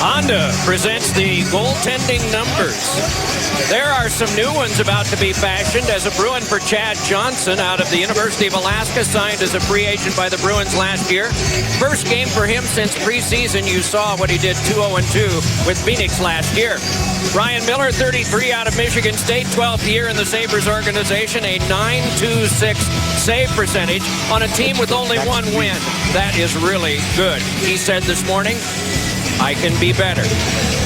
Honda presents the goaltending numbers. There are some new ones about to be fashioned as a Bruin for Chad Johnson out of the University of Alaska, signed as a free agent by the Bruins last year. First game for him since preseason. You saw what he did 2-0-2 with Phoenix last year. Ryan Miller, 33, out of Michigan State, 12th year in the Sabres organization, a .926 save percentage on a team with only one win. That is really good. He said this morning, I can be better.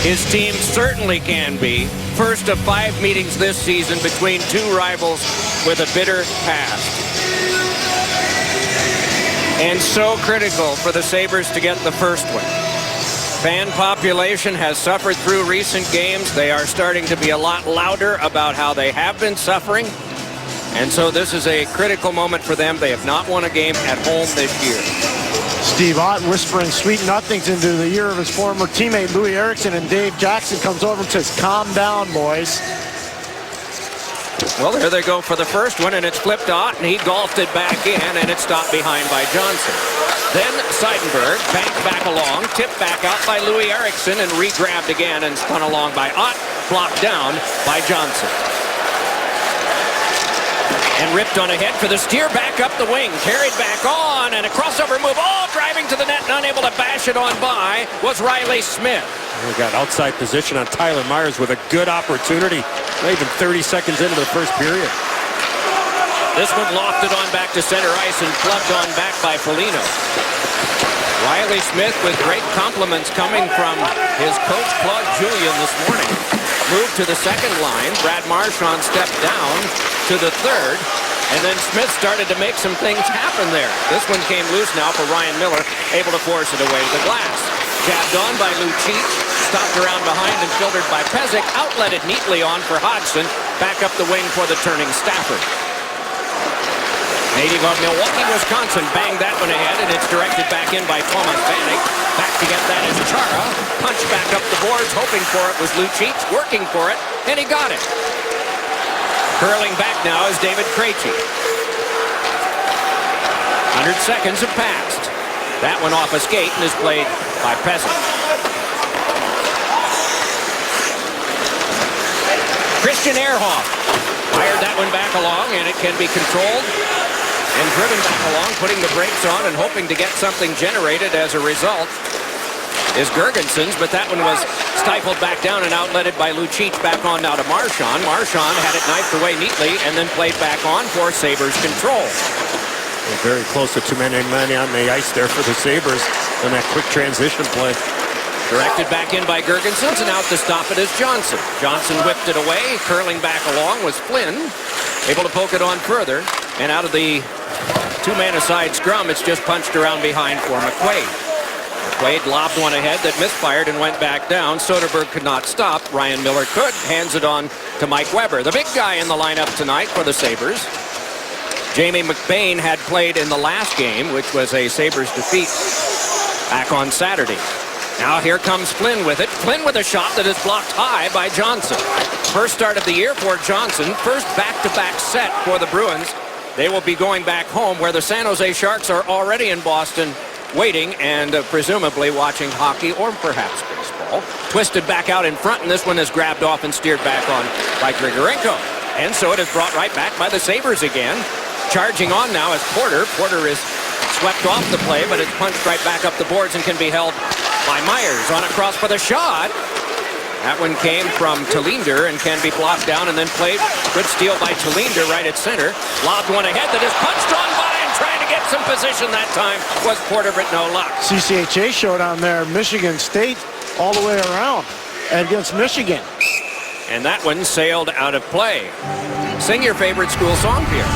His team certainly can be. First of 5 meetings this season between two rivals with a bitter past. And so critical for the Sabres to get the first one. Fan population has suffered through recent games. They are starting to be a lot louder about how they have been suffering. And so this is a critical moment for them. They have not won a game at home this year. Steve Ott whispering sweet nothings into the ear of his former teammate Louis Eriksson, and Dave Jackson comes over and says, calm down, boys. Well, there they go for the first one, and it's flipped to Ott, and he golfed it back in, and it's stopped behind by Johnson. Then Seidenberg banked back along, tipped back out by Louis Eriksson, and re-grabbed again and spun along by Ott, blocked down by Johnson. And ripped on ahead for the steer back up the wing. Carried back on, and a crossover move. Oh, driving to the net and unable to bash it on by was Riley Smith. We got outside position on Tyler Myers with a good opportunity. Not even 30 seconds into the first period. This one lofted on back to center ice and plugged on back by Foligno. Riley Smith with great compliments coming from his coach, Claude Julien, this morning. Moved to the second line. Brad Marchand stepped down to the third. And then Smith started to make some things happen there. This one came loose now for Ryan Miller, able to force it away to the glass. Jabbed on by Lucic, stopped around behind and filtered by Pezic, outletted neatly on for Hodgson, back up the wing for the turning Stafford. Native of Milwaukee, Wisconsin, banged that one ahead, and it's directed back in by Thomas Vanek. Back to get that is Chara, punched back up the boards, hoping for it was Lucic, working for it, and he got it. Curling back now is David Krejci. 100 seconds have passed. That one off a skate and is played by Pezic. Christian Ehrhoff fired that one back along, and it can be controlled and driven back along, putting the brakes on and hoping to get something generated as a result is Girgensons, but that one was stifled back down and outletted by Lucic back on now to Marchand. Marchand had it knifed away neatly and then played back on for Sabres control. Very close to too many men on the ice there for the Sabres on that quick transition play. Directed back in by Girgensons, and out to stop it is Johnson. Johnson whipped it away. Curling back along was Flynn, able to poke it on further. And out of the two-man-a-side scrum, it's just punched around behind for McQuaid. McQuaid lobbed one ahead that misfired and went back down. Soderberg could not stop. Ryan Miller could. Hands it on to Mike Weber, the big guy in the lineup tonight for the Sabres. Jamie McBain had played in the last game, which was a Sabres defeat back on Saturday. Now here comes Flynn with it. Flynn with a shot that is blocked high by Johnson. First start of the year for Johnson. First back-to-back set for the Bruins. They will be going back home where the San Jose Sharks are already in Boston waiting and presumably watching hockey or perhaps baseball. Twisted back out in front, and this one is grabbed off and steered back on by Grigorenko. And so it is brought right back by the Sabres again. Charging on now is Porter. Porter is swept off the play, but it's punched right back up the boards and can be held by Myers. On across for the shot. That one came from Tallinder and can be blocked down and then played. Good steal by Tallinder right at center. Lobbed one ahead that is punched on by, and trying to get some position that time was Porter, but no luck. CCHA showdown there. Michigan State all the way around against Michigan. And that one sailed out of play. Sing your favorite school song, Pierre.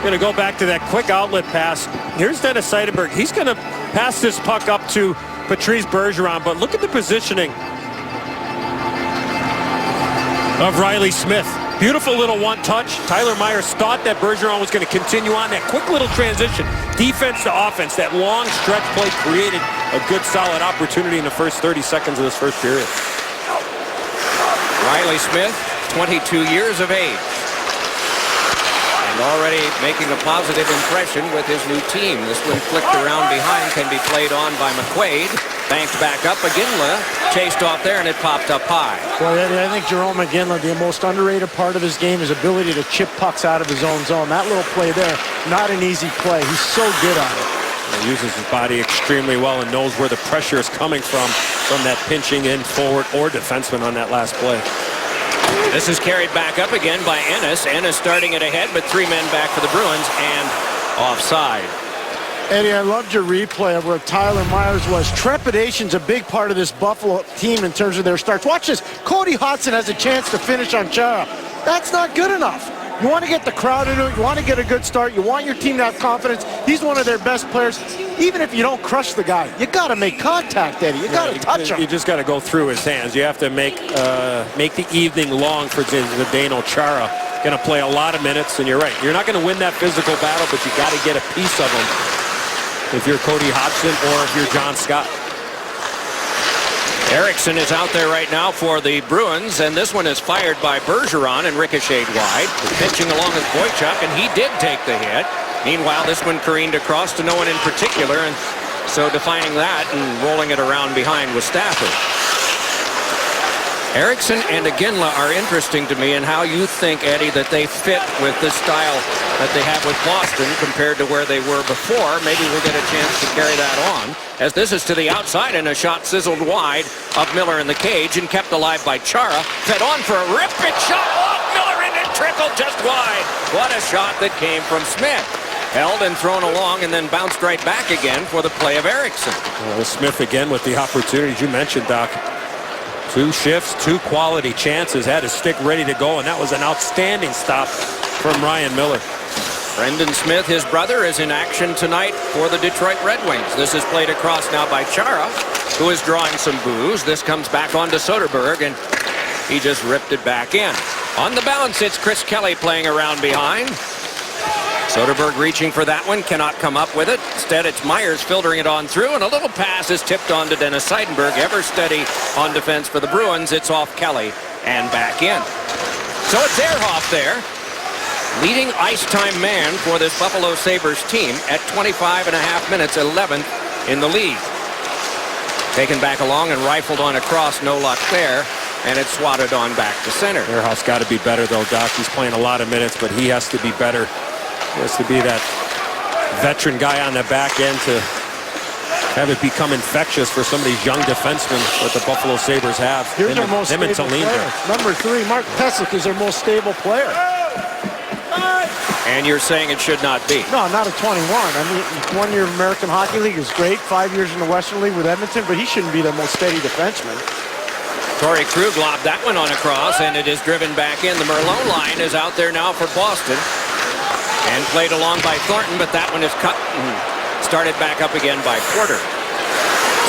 Going to go back to that quick outlet pass. Here's Dennis Seidenberg. He's going to pass this puck up to Patrice Bergeron, but look at the positioning of Riley Smith. Beautiful little one-touch. Tyler Myers thought that Bergeron was going to continue on that quick little transition. Defense to offense. That long stretch play created a good, solid opportunity in the first 30 seconds of this first period. Riley Smith, 22 years of age, and already making a positive impression with his new team. This one flicked around behind, can be played on by McQuaid. Banked back up. McGinley chased off there, and it popped up high. Well, I think Jerome McGinley, the most underrated part of his game, is ability to chip pucks out of his own zone. That little play there, not an easy play. He's so good at it. He uses his body extremely well and knows where the pressure is coming from that pinching in forward or defenseman on that last play. This is carried back up again by Ennis. Ennis starting it ahead, but 3 men back for the Bruins and offside. Eddie, I loved your replay of where Tyler Myers was. Trepidation's a big part of this Buffalo team in terms of their starts. Watch this. Cody Hodgson has a chance to finish on Chara. That's not good enough. You want to get the crowd into it. You want to get a good start. You want your team to have confidence. He's one of their best players. Even if you don't crush the guy, you got to make contact, Eddie. You got to touch him. You just got to go through his hands. You have to make the evening long for Zdeno Chara. Going to play a lot of minutes, and you're right. You're not going to win that physical battle, but you got to get a piece of him if you're Cody Hodgson or if you're John Scott. Eriksson is out there right now for the Bruins, and this one is fired by Bergeron and ricocheted wide. Pitching along with Boychuk, and he did take the hit. Meanwhile, this one careened across to no one in particular, and so defining that and rolling it around behind was Stafford. Eriksson and Iginla are interesting to me in how you think, Eddie, that they fit with this style that they have with Boston compared to where they were before. Maybe we'll get a chance to carry that on, as this is to the outside and a shot sizzled wide of Miller in the cage and kept alive by Chara. Fed on for a rip and shot off Miller, and it trickled just wide. What a shot that came from Smith. Held and thrown along and then bounced right back again for the play of Eriksson. Well, Smith again with the opportunities you mentioned, Doc. 2 shifts, 2 quality chances, had his stick ready to go, and that was an outstanding stop from Ryan Miller. Brendan Smith, his brother, is in action tonight for the Detroit Red Wings. This is played across now by Chara, who is drawing some boos. This comes back onto Soderberg, and he just ripped it back in. On the bounce, it's Chris Kelly playing around behind. Soderberg reaching for that one, cannot come up with it. Instead, it's Myers filtering it on through, and a little pass is tipped on to Dennis Seidenberg. Ever steady on defense for the Bruins. It's off Kelly and back in. So it's Ehrhoff there, leading ice time man for this Buffalo Sabres team at 25 and a half minutes, 11th in the league. Taken back along and rifled on across, no luck there, and it's swatted on back to center. Ehrhoff's got to be better, though, Doc. He's playing a lot of minutes, but he has to be better. He has to be that veteran guy on the back end to have it become infectious for some of these young defensemen that the Buffalo Sabres have. Here's their most stable player. Number 3, Mark Pysyk is their most stable player. And you're saying it should not be? No, not at 21. I mean, 1 year American Hockey League is great. 5 years in the Western League with Edmonton, but he shouldn't be their most steady defenseman. Torrey Krug lobbed that one on across, and it is driven back in. The Merlot line is out there now for Boston. And played along by Thornton, but that one is cut and started back up again by Porter.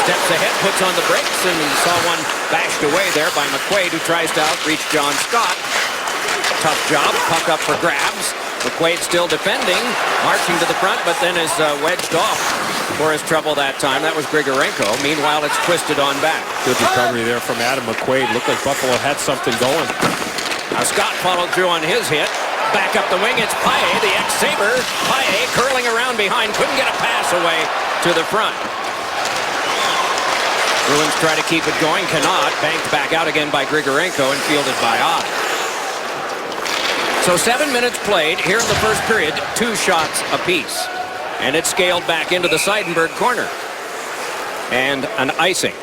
Steps ahead, puts on the brakes, and saw one bashed away there by McQuaid, who tries to outreach John Scott. Tough job, puck up for grabs. McQuaid still defending, marching to the front, but then is wedged off for his trouble that time. That was Grigorenko. Meanwhile, it's twisted on back. Good recovery there from Adam McQuaid. Looked like Buffalo had something going. Now Scott followed through on his hit. Back up the wing, it's Paille, the ex-Sabre. Paille curling around behind, couldn't get a pass away to the front. Bruins try to keep it going, cannot. Banked back out again by Grigorenko and fielded by Ott. So 7 minutes played here in the first period, 2 shots apiece. And it's scaled back into the Seidenberg corner. And an icing.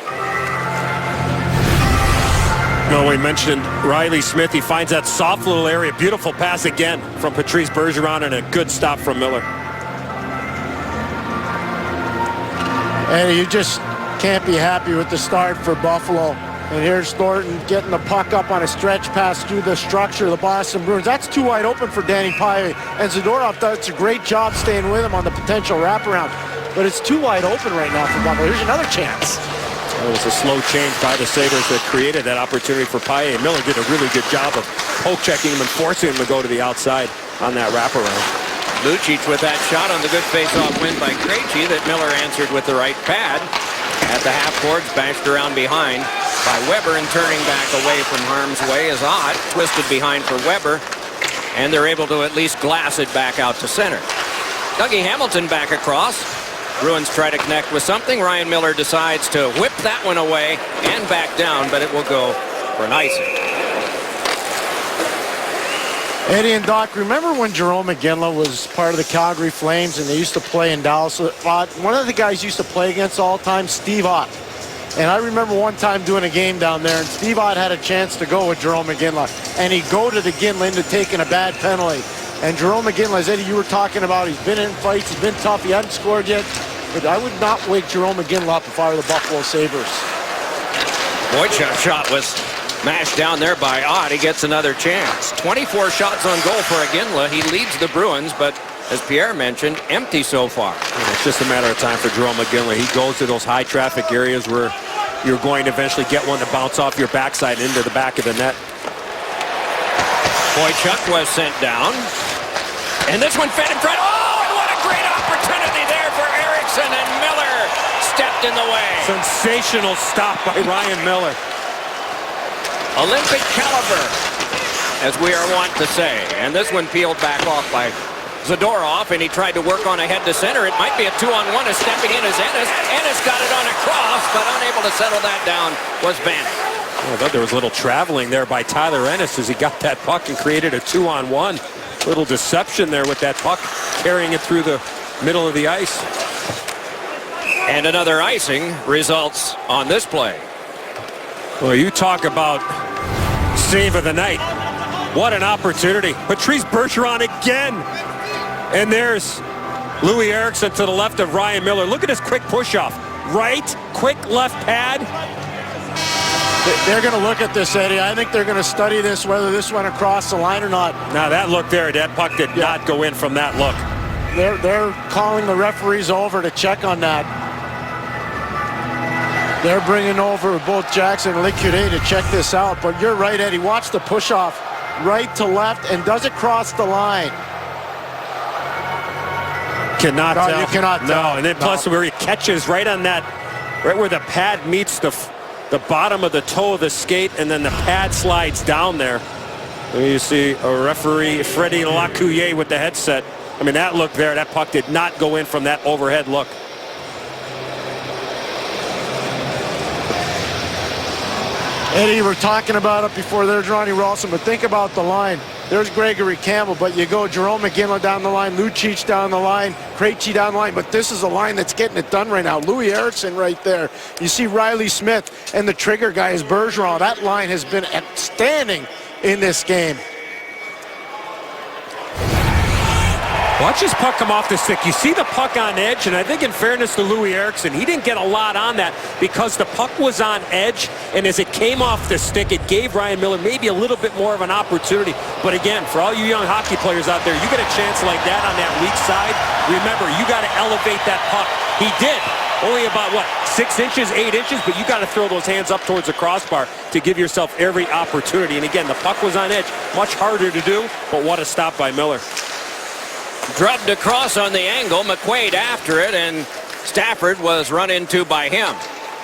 No, we mentioned Riley Smith. He finds that soft little area. Beautiful pass again from Patrice Bergeron, and a good stop from Miller. And you just can't be happy with the start for Buffalo. And here's Thornton getting the puck up on a stretch pass through the structure of the Boston Bruins. That's too wide open for Danny Paille. And Zadorov does a great job staying with him on the potential wraparound. But it's too wide open right now for Buffalo. Here's another chance. It was a slow change by the Sabres that created that opportunity for Paille. Miller did a really good job of poke checking him and forcing him to go to the outside on that wraparound. Lucic with that shot on the good face-off win by Krejci that Miller answered with the right pad. At the half boards, bashed around behind by Weber, and turning back away from harm's way is Ott. Twisted behind for Weber, and they're able to at least glass it back out to center. Dougie Hamilton back across. Bruins try to connect with something. Ryan Miller decides to whip that one away and back down, but it will go for an icing. Eddie and Doc, remember when Jerome McGinley was part of the Calgary Flames and they used to play in Dallas? One of the guys used to play against all the time, Steve Ott. And I remember one time doing a game down there, and Steve Ott had a chance to go with Jerome McGinley. And he'd go to the Ginla into taking a bad penalty. And Jerome McGinley, as Eddie, you were talking about, he's been in fights, he's been tough, he hadn't scored yet. But I would not wake Jerome McGinley up if I were the Buffalo Sabres. Boychuk's shot was mashed down there by Ott. He gets another chance. 24 shots on goal for Iginla. He leads the Bruins, but as Pierre mentioned, empty so far. It's just a matter of time for Jerome McGinley. He goes to those high traffic areas where you're going to eventually get one to bounce off your backside into the back of the net. Boychuk was sent down. And this one fed in front. Oh, and what a great opportunity there for Eriksson, and Miller stepped in the way. Sensational stop by Ryan Miller. Olympic caliber, as we are wont to say. And this one peeled back off by Zadorov, and he tried to work on a head to center. It might be a 2-on-1 as stepping in as Ennis. Ennis got it on a cross, but unable to settle that down was Bannock. I thought there was a little traveling there by Tyler Ennis as he got that puck and created a 2-on-1. Little deception there with that puck, carrying it through the middle of the ice. And another icing results on this play. Well, you talk about save of the night. What an opportunity. Patrice Bergeron again. And there's Louis Eriksson to the left of Ryan Miller. Look at his quick push-off. Right, quick left pad. They're going to look at this, Eddie. I think they're going to study this, whether this went across the line or not. Now that look there, that puck did not go in from that look. They're calling the referees over to check on that. They're bringing over both Jackson and Lecure to check this out. But you're right, Eddie. Watch the push-off right to left, and does it cross the line? Cannot tell. You cannot tell. No, and then plus where he catches right on that, right where the pad meets the bottom of the toe of the skate, and then the pad slides down there. And you see a referee, Freddie Lecure, with the headset. I mean, that look there, that puck did not go in from that overhead look. Eddie, we're talking about it before. There's Ronnie Rawson, but think about the line. There's Gregory Campbell, but you go Jerome McGinley down the line, Lucic down the line, Krejci down the line, but this is a line that's getting it done right now. Louis Eriksson right there. You see Riley Smith, and the trigger guy is Bergeron. That line has been outstanding in this game. Watch his puck come off the stick. You see the puck on edge, and I think in fairness to Louis Eriksson, he didn't get a lot on that because the puck was on edge, and as it came off the stick, it gave Ryan Miller maybe a little bit more of an opportunity. But again, for all you young hockey players out there, you get a chance like that on that weak side, remember, you got to elevate that puck. He did. Only about, 6 inches, 8 inches, but you got to throw those hands up towards the crossbar to give yourself every opportunity. And again, the puck was on edge. Much harder to do, but what a stop by Miller. Drubbed across on the angle. McQuaid after it, and Stafford was run into by him.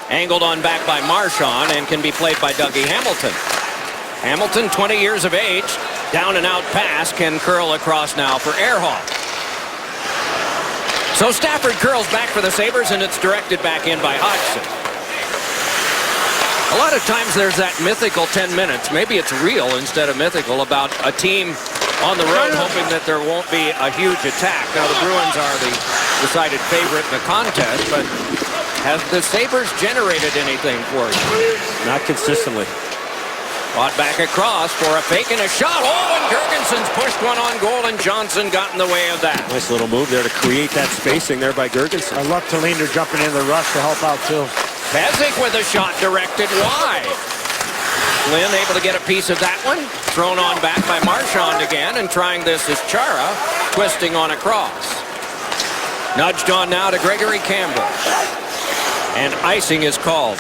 Angled on back by Marchand, and can be played by Dougie Hamilton. Hamilton, 20 years of age, down and out pass can curl across now for Ehrhoff. So Stafford curls back for the Sabres, and it's directed back in by Hodgson. A lot of times there's that mythical 10 minutes. Maybe it's real instead of mythical about a team on the road hoping that there won't be a huge attack. Now the Bruins are the decided favorite in the contest, but have the Sabres generated anything for you? Not consistently. Fought back across for a fake and a shot. Oh, and Gergensen's pushed one on goal, and Johnson got in the way of that. Nice little move there to create that spacing there by Gergensen. I love Tallinder jumping in the rush to help out too. Pezic with a shot directed wide. Flynn able to get a piece of that one. Thrown on back by Marchand again, and trying this is Chara, twisting on across. Nudged on now to Gregory Campbell. And icing is called.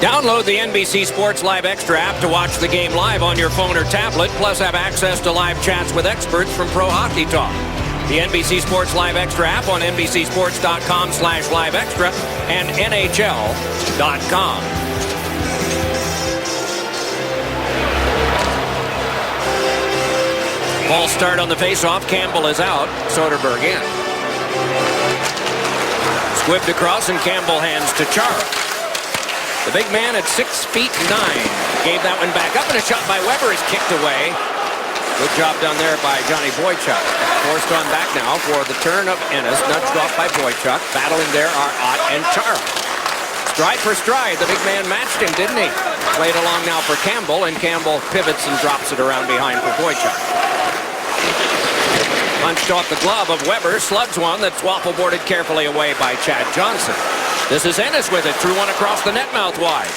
Download the NBC Sports Live Extra app to watch the game live on your phone or tablet, plus have access to live chats with experts from Pro Hockey Talk. The NBC Sports Live Extra app on NBCSports.com/Live Extra and NHL.com. False start on the faceoff. Campbell is out. Soderberg in. Squibbed across, and Campbell hands to Chara. The big man at 6'9" gave that one back up, and a shot by Weber is kicked away. Good job done there by Johnny Boychuk. Forced on back now for the turn of Ennis. Nudged off by Boychuk. Battling there are Ott and Chara. Stride for stride, the big man matched him, didn't he? Played along now for Campbell, and Campbell pivots and drops it around behind for Boychuk. Punched off the glove of Weber, slugs one that's waffle boarded carefully away by Chad Johnson. This is Ennis with it, threw one across the net mouth wide.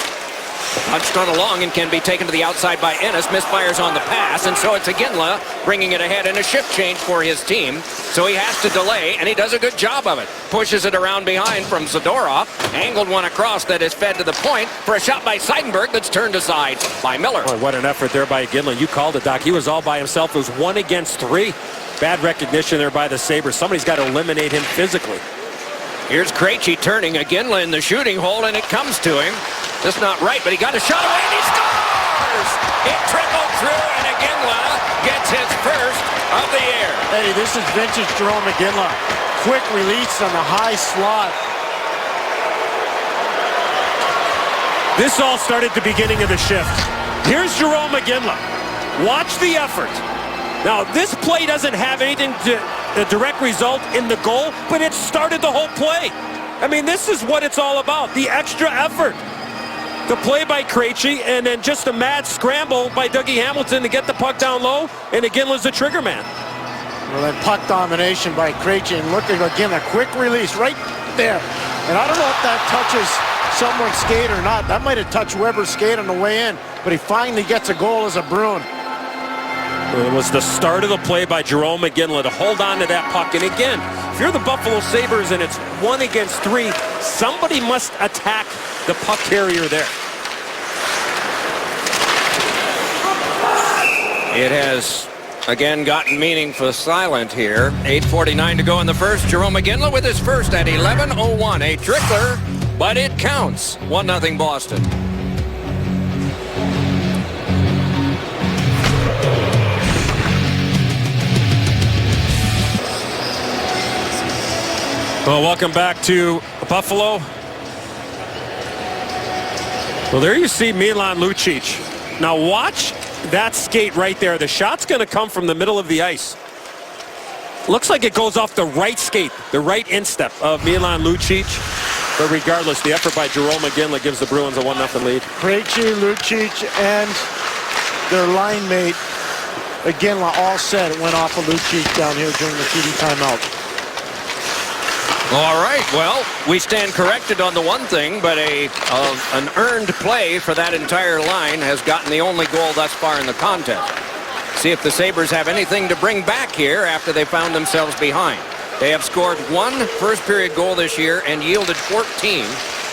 Punched on along and can be taken to the outside by Ennis. Misfires on the pass, and so it's Iginla bringing it ahead, and a shift change for his team. So he has to delay, and he does a good job of it. Pushes it around behind from Zadorov. Angled one across that is fed to the point for a shot by Seidenberg that's turned aside by Miller. Boy, what an effort there by Iginla. You called it, Doc. He was all by himself. It was 1 against 3. Bad recognition there by the Sabres. Somebody's got to eliminate him physically. Here's Krejci turning. Iginla in the shooting hole, and it comes to him. Just not right, but he got a shot away, and he scores! It trickled through, and Iginla gets his first of the year. Hey, this is vintage Jerome Iginla. Quick release on the high slot. This all started at the beginning of the shift. Here's Jerome Iginla. Watch the effort. Now, this play doesn't have anything to a direct result in the goal, but it started the whole play. I mean, this is what it's all about, the extra effort. The play by Krejci, and then just a mad scramble by Dougie Hamilton to get the puck down low, and Iginla's the trigger man. Well, then puck domination by Krejci, and look at again a quick release right there. And I don't know if that touches someone's skate or not. That might have touched Weber's skate on the way in, but he finally gets a goal as a Bruin. It was the start of the play by Jerome Iginla to hold on to that puck. And again, if you're the Buffalo Sabres and it's 1 against 3, somebody must attack the puck carrier there. It has again gotten meaningful silent here. 8:49 to go in the first. Jerome Iginla with his first at 11:01. A trickler, but it counts. 1-0 Boston. Well, welcome back to Buffalo. Well, there you see Milan Lucic. Now watch that skate right there. The shot's going to come from the middle of the ice. Looks like it goes off the right skate, the right instep of Milan Lucic. But regardless, the effort by Jerome Iginla gives the Bruins a 1-0 lead. Krejci, Lucic, and their line mate Iginla all said it went off of Lucic down here during the TD timeout. All right, well, we stand corrected on the one thing, but an earned play for that entire line has gotten the only goal thus far in the contest. See if the Sabres have anything to bring back here after they found themselves behind. They have scored 1 first-period goal this year and yielded 14,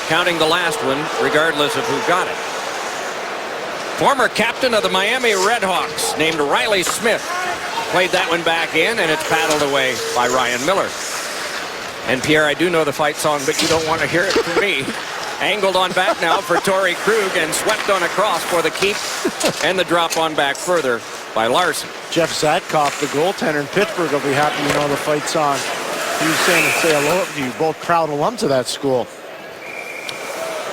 counting the last one, regardless of who got it. Former captain of the Miami Redhawks, named Riley Smith, played that one back in, and it's paddled away by Ryan Miller. And Pierre, I do know the fight song, but you don't want to hear it from me. Angled on back now for Torrey Krug, and swept on across for the keep, and the drop on back further by Larson. Jeff Zadkoff, the goaltender in Pittsburgh, will be happy you know the fight song. He was saying to say hello to you, both proud alums of that school.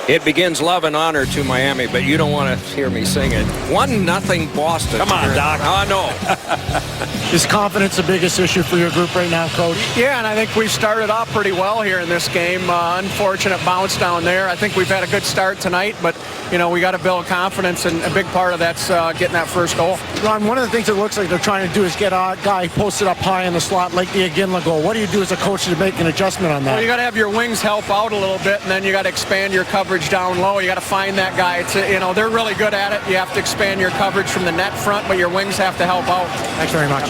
It begins love and honor to Miami, but you don't want to hear me sing it. 1-0 Boston. Come on, Doc. Oh, no. Is confidence the biggest issue for your group right now, Coach? Yeah, and I think we've started off pretty well here in this game. Unfortunate bounce down there. I think we've had a good start tonight, but, you know, we got to build confidence, and a big part of that's getting that first goal. Ron, one of the things it looks like they're trying to do is get a guy posted up high in the slot like the Iginla goal. What do you do as a coach to make an adjustment on that? Well, you got to have your wings help out a little bit, and then you got to expand your coverage down low. You got to find that guy. It's they're really good at it. You have to expand your coverage from the net front, but your wings have to help out. Thanks very much.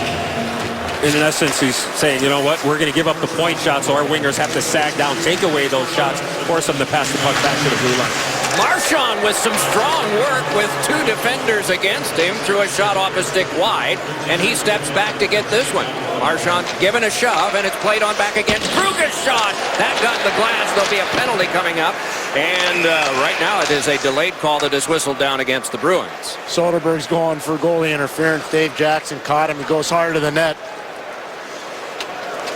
In essence, he's saying, you know what, we're going to give up the point shot, so our wingers have to sag down, take away those shots, force them to pass the puck back to the blue line. Marchand with some strong work with 2 defenders against him, threw a shot off a stick wide, and he steps back to get this one. Marchand given a shove, and it's played on back against Kruger's shot. That got the glass. There'll be a penalty coming up And right now it is a delayed call that is whistled down against the Bruins. Soderberg's going for goalie interference. Dave Jackson caught him. He goes hard to the net.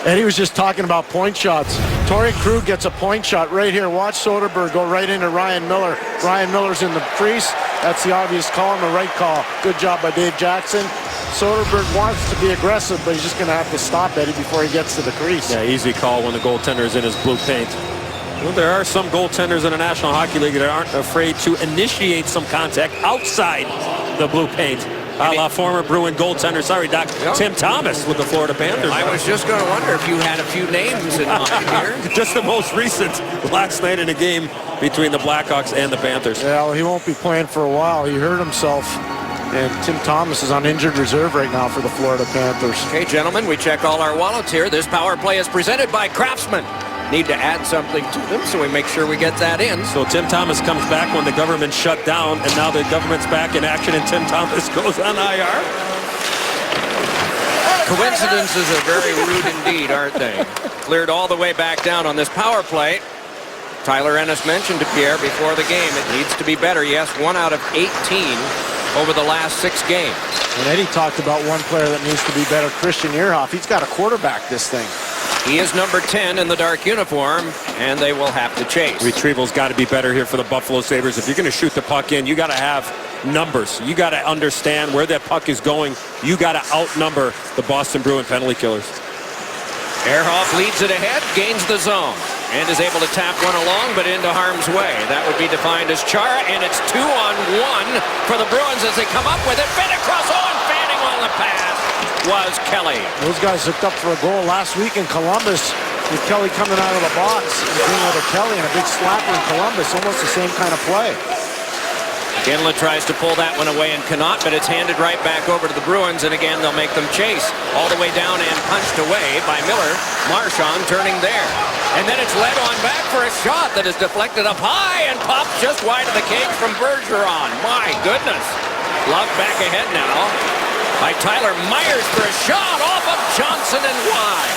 And he was just talking about point shots. Torrey Krug gets a point shot right here. Watch Soderberg go right into Ryan Miller. Ryan Miller's in the crease. That's the obvious call and the right call. Good job by Dave Jackson. Soderberg wants to be aggressive, but he's just going to have to stop Eddie before he gets to the crease. Yeah, easy call when the goaltender is in his blue paint. Well, there are some goaltenders in the National Hockey League that aren't afraid to initiate some contact outside the blue paint. A la former Bruin goaltender, sorry, Doc, Tim Thomas with the Florida Panthers. I was just going to wonder if you had a few names in mind here. Just the most recent last night in a game between the Blackhawks and the Panthers. Yeah, well, he won't be playing for a while. He hurt himself. And Tim Thomas is on injured reserve right now for the Florida Panthers. Okay, gentlemen, we check all our wallets here. This power play is presented by Craftsman. Need to add something to them, so we make sure we get that in. So Tim Thomas comes back when the government shut down, and now the government's back in action, and Tim Thomas goes on IR. Coincidences are very rude indeed, aren't they? Cleared all the way back down on this power play. Tyler Ennis mentioned to Pierre before the game, it needs to be better. Yes, 1 out of 18 over the last 6 games. And Eddie talked about one player that needs to be better, Christian Ehrhoff. He's got to quarterback this thing. He is number 10 in the dark uniform, and they will have to chase. Retrieval's got to be better here for the Buffalo Sabres. If you're going to shoot the puck in, you got to have numbers. You got to understand where that puck is going. You got to outnumber the Boston Bruin penalty killers. Ehrhoff leads it ahead, gains the zone, and is able to tap one along, but into harm's way. That would be defined as Chara, and it's 2-on-1 for the Bruins as they come up with it. Fed across, and fanning on the pass was Kelly. Those guys hooked up for a goal last week in Columbus with Kelly coming out of the box and being over Kelly and a big slapper in Columbus. Almost the same kind of play. Ginla tries to pull that one away and cannot, but it's handed right back over to the Bruins, and again they'll make them chase. All the way down and punched away by Miller. Marchand turning there. And then it's led on back for a shot that is deflected up high and pops just wide of the cage from Bergeron. My goodness. Love back ahead now by Tyler Myers for a shot off of Johnson and wide.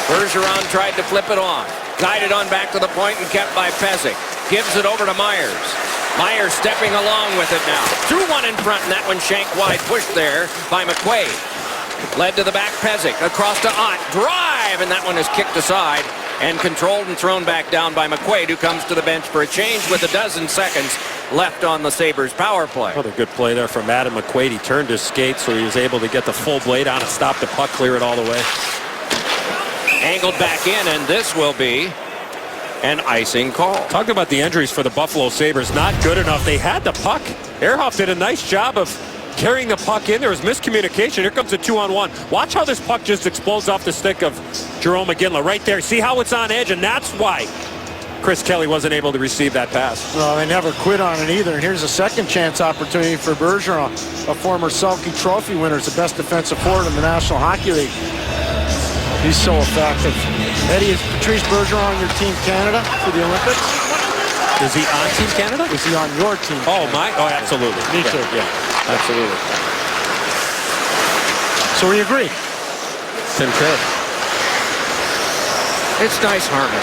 Bergeron tried to flip it on. Guided on back to the point and kept by Pezic. Gives it over to Myers. Myers stepping along with it now. Threw one in front, and that one shanked wide. Pushed there by McQuaid. Led to the back, Pezic. Across to Ott. Drive, and that one is kicked aside and controlled and thrown back down by McQuaid, who comes to the bench for a change with a dozen seconds left on the Sabres power play. Another good play there from Adam McQuaid. He turned his skate, so he was able to get the full blade on and stop the puck, clear it all the way. Angled back in, and this will be an icing call. Talk about the injuries for the Buffalo Sabres. Not good enough. They had the puck. Ehrhoff did a nice job of carrying the puck in. There was miscommunication. Here comes a 2-on-1. Watch how this puck just explodes off the stick of Jarome Iginla right there. See how it's on edge, and that's why Chris Kelly wasn't able to receive that pass. Well, they never quit on it either. And here's a second chance opportunity for Bergeron, a former Selke Trophy winner, is the best defensive forward in the National Hockey League. He's so effective. Eddie, is Patrice Bergeron on your Team Canada for the Olympics? Is he on Team Canada? Is he on your team? Oh, my? Oh, absolutely. Me too. Yeah, absolutely. So we agree. Tim Kerr. It's nice harmony.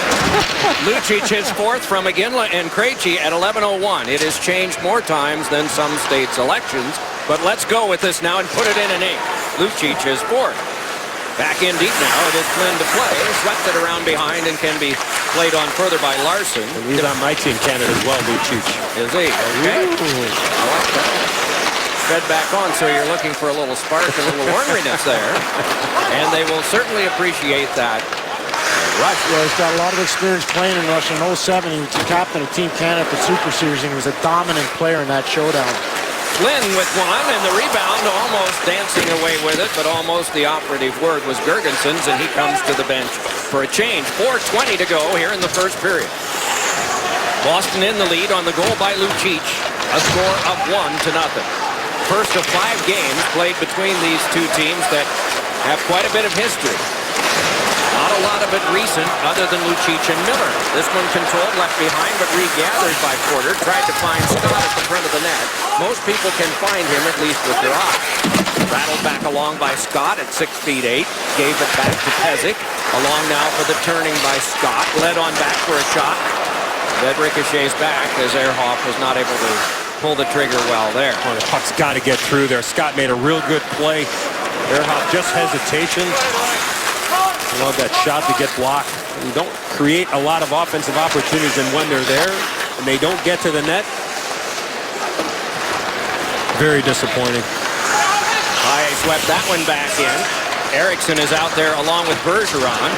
Lucic his fourth from Iginla and Krejci at 11:01. It has changed more times than some states' elections, but let's go with this now and put it in an ink. Lucic his fourth. Back in deep now. It is Flynn to play. Swept it around behind and can be played on further by Larson. And he's on my Team Canada as well, Lucic. Is he? Okay. I like that. Fed back on, so you're looking for a little spark, a little orneriness there. And they will certainly appreciate that. Rush, well, he's got a lot of experience playing in Russia. In 07, he was the captain of Team Canada at the Super Series, and he was a dominant player in that showdown. Flynn with one, and the rebound almost dancing away with it, but almost the operative word was Girgensons, and he comes to the bench for a change. 4:20 to go here in the first period. Boston in the lead on the goal by Lucic, a score of 1-0. First of 5 games played between these two teams that have quite a bit of history. Not a lot of it recent other than Lucic and Miller. This one controlled, left behind, but regathered by Porter. Tried to find Scott at the front of the net. Most people can find him, at least with their eyes. Rattled back along by Scott at 6'8". Gave it back to Pezic. Along now for the turning by Scott. Led on back for a shot. that ricochets back as Ehrhoff was not able to pull the trigger well there. Oh, the puck's got to get through there. Scott made a real good play. Ehrhoff just hesitation. I love that shot to get blocked. You don't create a lot of offensive opportunities, and when they're there and they don't get to the net, very disappointing. High swept that one back in. Eriksson is out there along with Bergeron.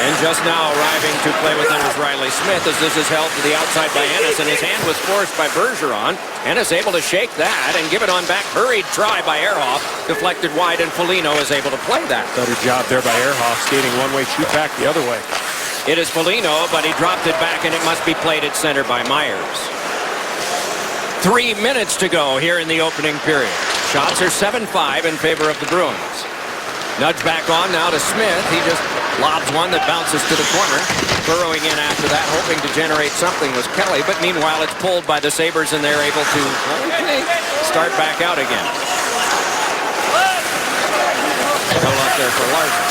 And just now arriving to play with him is Riley Smith as this is held to the outside by Ennis, and his hand was forced by Bergeron. Ennis able to shake that and give it on back. Hurried try by Ehrhoff. Deflected wide, and Foligno is able to play that. Better job there by Ehrhoff, skating one way, shoot back the other way. It is Foligno, but he dropped it back, and it must be played at center by Myers. 3 minutes to go here in the opening period. Shots are 7-5 in favor of the Bruins. Nudge back on now to Smith. He just lobs one that bounces to the corner. Burrowing in after that, hoping to generate something was Kelly, but meanwhile it's pulled by the Sabres and they're able to start back out again. Go up there for Larson.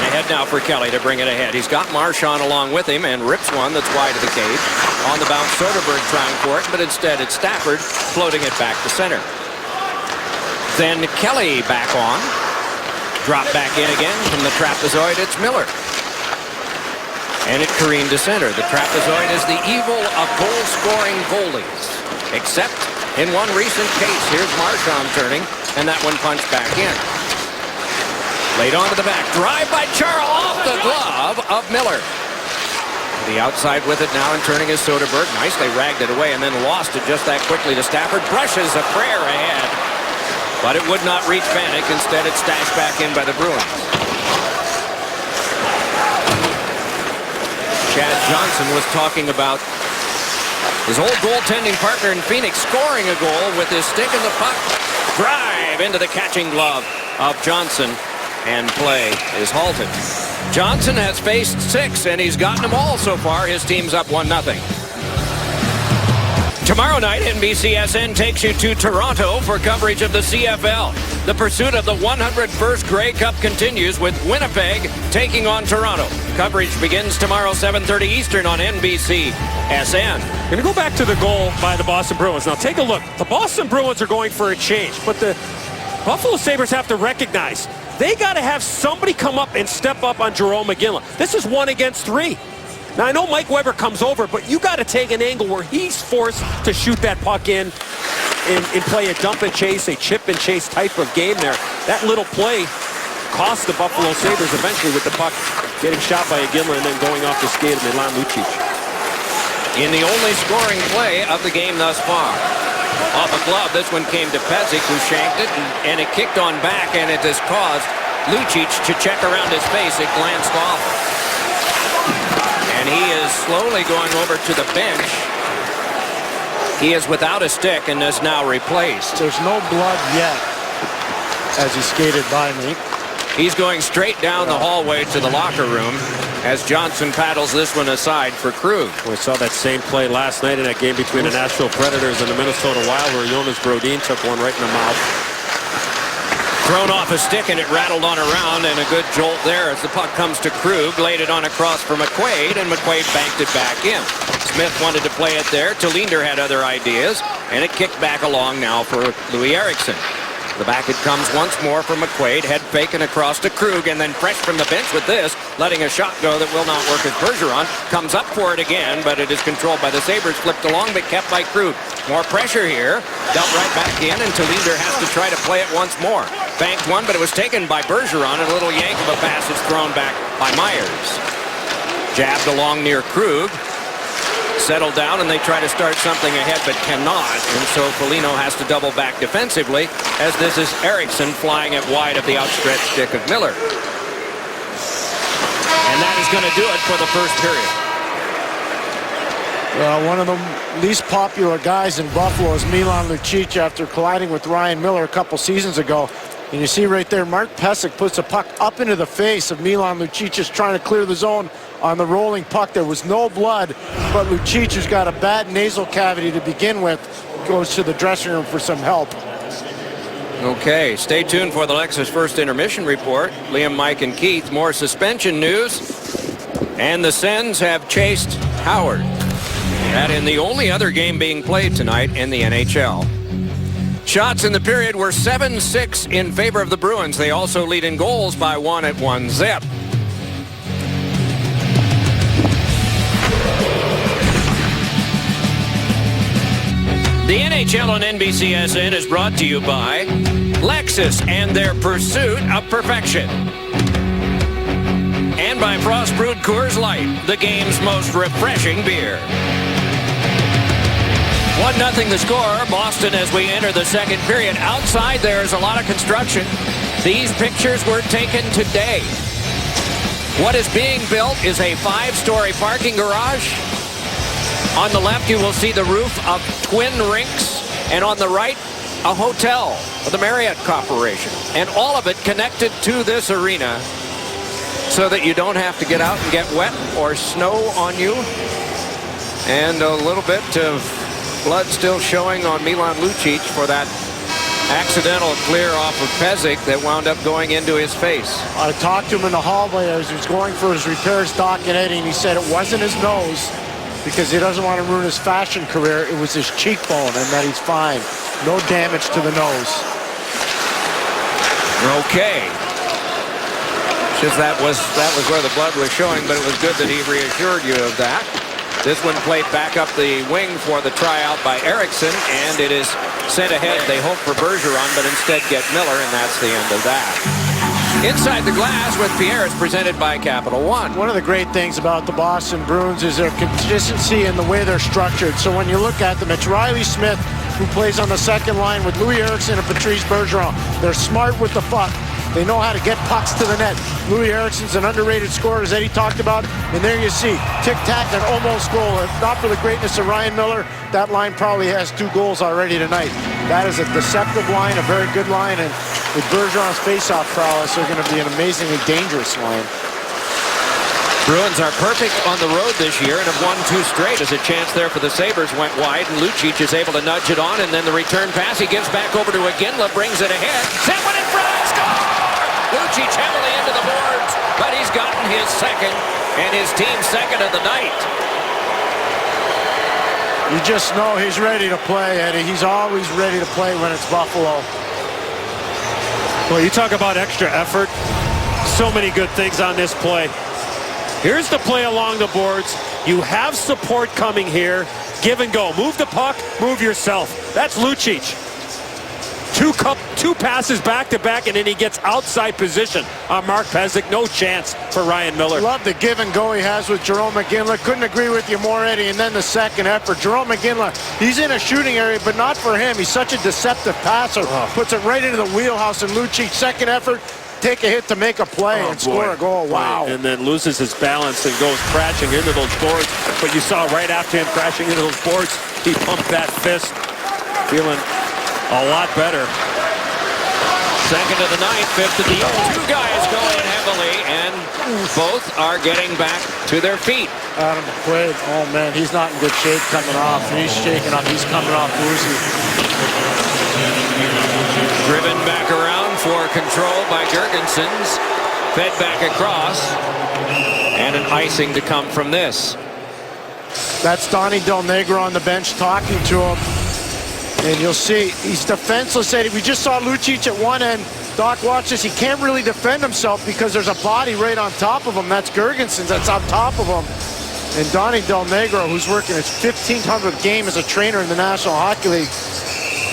And ahead now for Kelly to bring it ahead. He's got Marchand along with him and rips one that's wide of the cage. On the bounce, Soderberg trying for it, but instead it's Stafford floating it back to center. Then Kelly back on. Drop back in again from the trapezoid. It's Miller. And it careened to center. The trapezoid is the evil of goal-scoring goalies. Except in one recent case. Here's Marchand turning, and that one punched back in. Laid onto the back. Drive by Chara off the glove of Miller. The outside with it now and turning is Soderberg. Nicely ragged it away and then lost it just that quickly to Stafford. Brushes a prayer ahead. But it would not reach Vanek. Instead, it's stashed back in by the Bruins. Chad Johnson was talking about his old goaltending partner in Phoenix scoring a goal with his stick in the puck. Drive into the catching glove of Johnson, and play is halted. Johnson has faced 6, and he's gotten them all so far. His team's up 1-0. Tomorrow night, NBCSN takes you to Toronto for coverage of the CFL. The pursuit of the 101st Grey Cup continues with Winnipeg taking on Toronto. Coverage begins tomorrow, 7:30 Eastern on NBCSN. Going to go back to the goal by the Boston Bruins. Now take a look. The Boston Bruins are going for a change, but the Buffalo Sabres have to recognize they got to have somebody come up and step up on Jarome Iginla. This is 1 against 3. Now, I know Mike Weber comes over, but you got to take an angle where he's forced to shoot that puck in and play a dump and chase, a chip and chase type of game there. That little play cost the Buffalo Sabres eventually with the puck getting shot by Iginla and then going off the skate of Milan Lucic. In the only scoring play of the game thus far. Off a glove, this one came to Pezic, who shanked it, and it kicked on back, and it has caused Lucic to check around his face. It glanced off. And he is slowly going over to the bench. He is without a stick and is now replaced. There's no blood yet as he skated by me. He's going straight down the hallway to the locker room as Johnson paddles this one aside for Krug. We saw that same play last night in that game between the Nashville Predators and the Minnesota Wild where Jonas Brodin took one right in the mouth. Thrown off a stick and it rattled on around, and a good jolt there as the puck comes to Krug. Laid it on across for McQuaid, and McQuaid banked it back in. Smith wanted to play it there. Talinder had other ideas, and it kicked back along now for Louis Eriksson. The back it comes once more for McQuaid. Head fake and across to Krug, and then fresh from the bench with this, letting a shot go that will not work as Bergeron comes up for it again, but it is controlled by the Sabres, flipped along, but kept by Krug. More pressure here, dealt right back in, and Talinder has to try to play it once more. Banked one, but it was taken by Bergeron, and a little yank of a pass is thrown back by Myers. Jabbed along near Krug. Settle down, and they try to start something ahead but cannot, and so Foligno has to double back defensively as this is Eriksson flying it wide of the outstretched stick of Miller. And that is going to do it for the first period. Well, one of the least popular guys in Buffalo is Milan Lucic after colliding with Ryan Miller a couple seasons ago. And you see right there, Mark Pysyk puts a puck up into the face of Milan Lucic, just trying to clear the zone on the rolling puck. There was no blood, but Lucic, who's got a bad nasal cavity to begin with, goes to the dressing room for some help. Okay, stay tuned for the Lexus First Intermission Report. Liam, Mike, and Keith, more suspension news. And the Sens have chased Howard. That in the only other game being played tonight in the NHL. Shots in the period were 7-6 in favor of the Bruins. They also lead in goals by 1 at 1-0. The NHL on NBCSN is brought to you by Lexus and their pursuit of perfection. And by Frost Brewed Coors Light, the game's most refreshing beer. 1-0 the score. Boston as we enter the second period. Outside there is a lot of construction. These pictures were taken today. What is being built is a 5-story parking garage. On the left you will see the roof of twin rinks, and on the right a hotel of the Marriott Corporation. And all of it connected to this arena so that you don't have to get out and get wet or snow on you. And a little bit of blood still showing on Milan Lucic for that accidental clear off of Pezic that wound up going into his face. I talked to him in the hallway as he was going for his repairs, Doc and Eddie, and he said it wasn't his nose because he doesn't want to ruin his fashion career. It was his cheekbone, and that he's fine. No damage to the nose. Okay. Just that was where the blood was showing, but it was good that he reassured you of that. This one played back up the wing for the tryout by Eriksson, and it is sent ahead. They hope for Bergeron, but instead get Miller, and that's the end of that. Inside the glass with Pierre is presented by Capital One. One of the great things about the Boston Bruins is their consistency in the way they're structured. So when you look at them, it's Riley Smith who plays on the second line with Louis Eriksson and Patrice Bergeron. They're smart with the puck. They know how to get pucks to the net. Louis Eriksson's an underrated scorer, as Eddie talked about. And there you see, tic-tac, an almost goal. If not for the greatness of Ryan Miller, that line probably has 2 goals already tonight. That is a deceptive line, a very good line. And with Bergeron's face-off prowess, they're going to be an amazingly dangerous line. Bruins are perfect on the road this year and have won 2 straight as a chance there for the Sabres went wide, and Lucic is able to nudge it on, and then the return pass he gives back over to Iginla, brings it ahead. Set one in front, score! Lucic heavily into the boards, but he's gotten his second and his team's second of the night. You just know he's ready to play, Eddie. He's always ready to play when it's Buffalo. Well, you talk about extra effort. So many good things on this play. Here's the play along the boards. You have support coming here. Give and go. Move the puck, move yourself. That's Lucic. 2 passes back-to-back, and then he gets outside position on Mark Pezic. No chance for Ryan Miller. Love the give and go he has with Jarome Iginla. Couldn't agree with you more, Eddie. And then the second effort. Jarome Iginla, he's in a shooting area, but not for him. He's such a deceptive passer. Puts it right into the wheelhouse, and Lucic, second effort, take a hit to make a play and score a goal. Wow. And then loses his balance and goes crashing into those boards. But you saw right after him crashing into those boards, he pumped that fist, feeling a lot better. Second of the night, fifth of the year. 2 guys going heavily, and both are getting back to their feet. Adam McQuaid, oh man, he's not in good shape coming off. He's shaking up, he's coming off woozy. Driven back around for control by Girgensons. Fed back across. And an icing to come from this. That's Donnie Del Negro on the bench talking to him. And you'll see, he's defenseless, Eddie. We just saw Lucic at one end. Doc, watch this. He can't really defend himself because there's a body right on top of him. That's Girgensons that's on top of him. And Donnie Del Negro, who's working his 1,500th game as a trainer in the National Hockey League,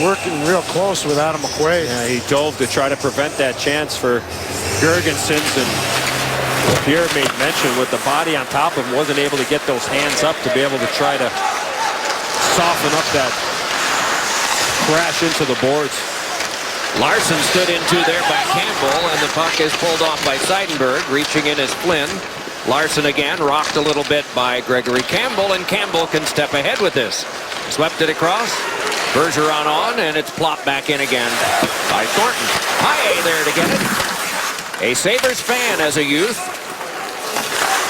working real close with Adam McQuaid. Yeah, he dove to try to prevent that chance for Girgensons, and Pierre made mention with the body on top of him, wasn't able to get those hands up to be able to try to soften up that crash into the boards. Larson stood into there by Campbell, and the puck is pulled off by Seidenberg. Reaching in is Flynn. Larson again rocked a little bit by Gregory Campbell, and Campbell can step ahead with this. Swept it across. Bergeron on, and it's plopped back in again by Thornton. High A there to get it. A Sabres fan as a youth.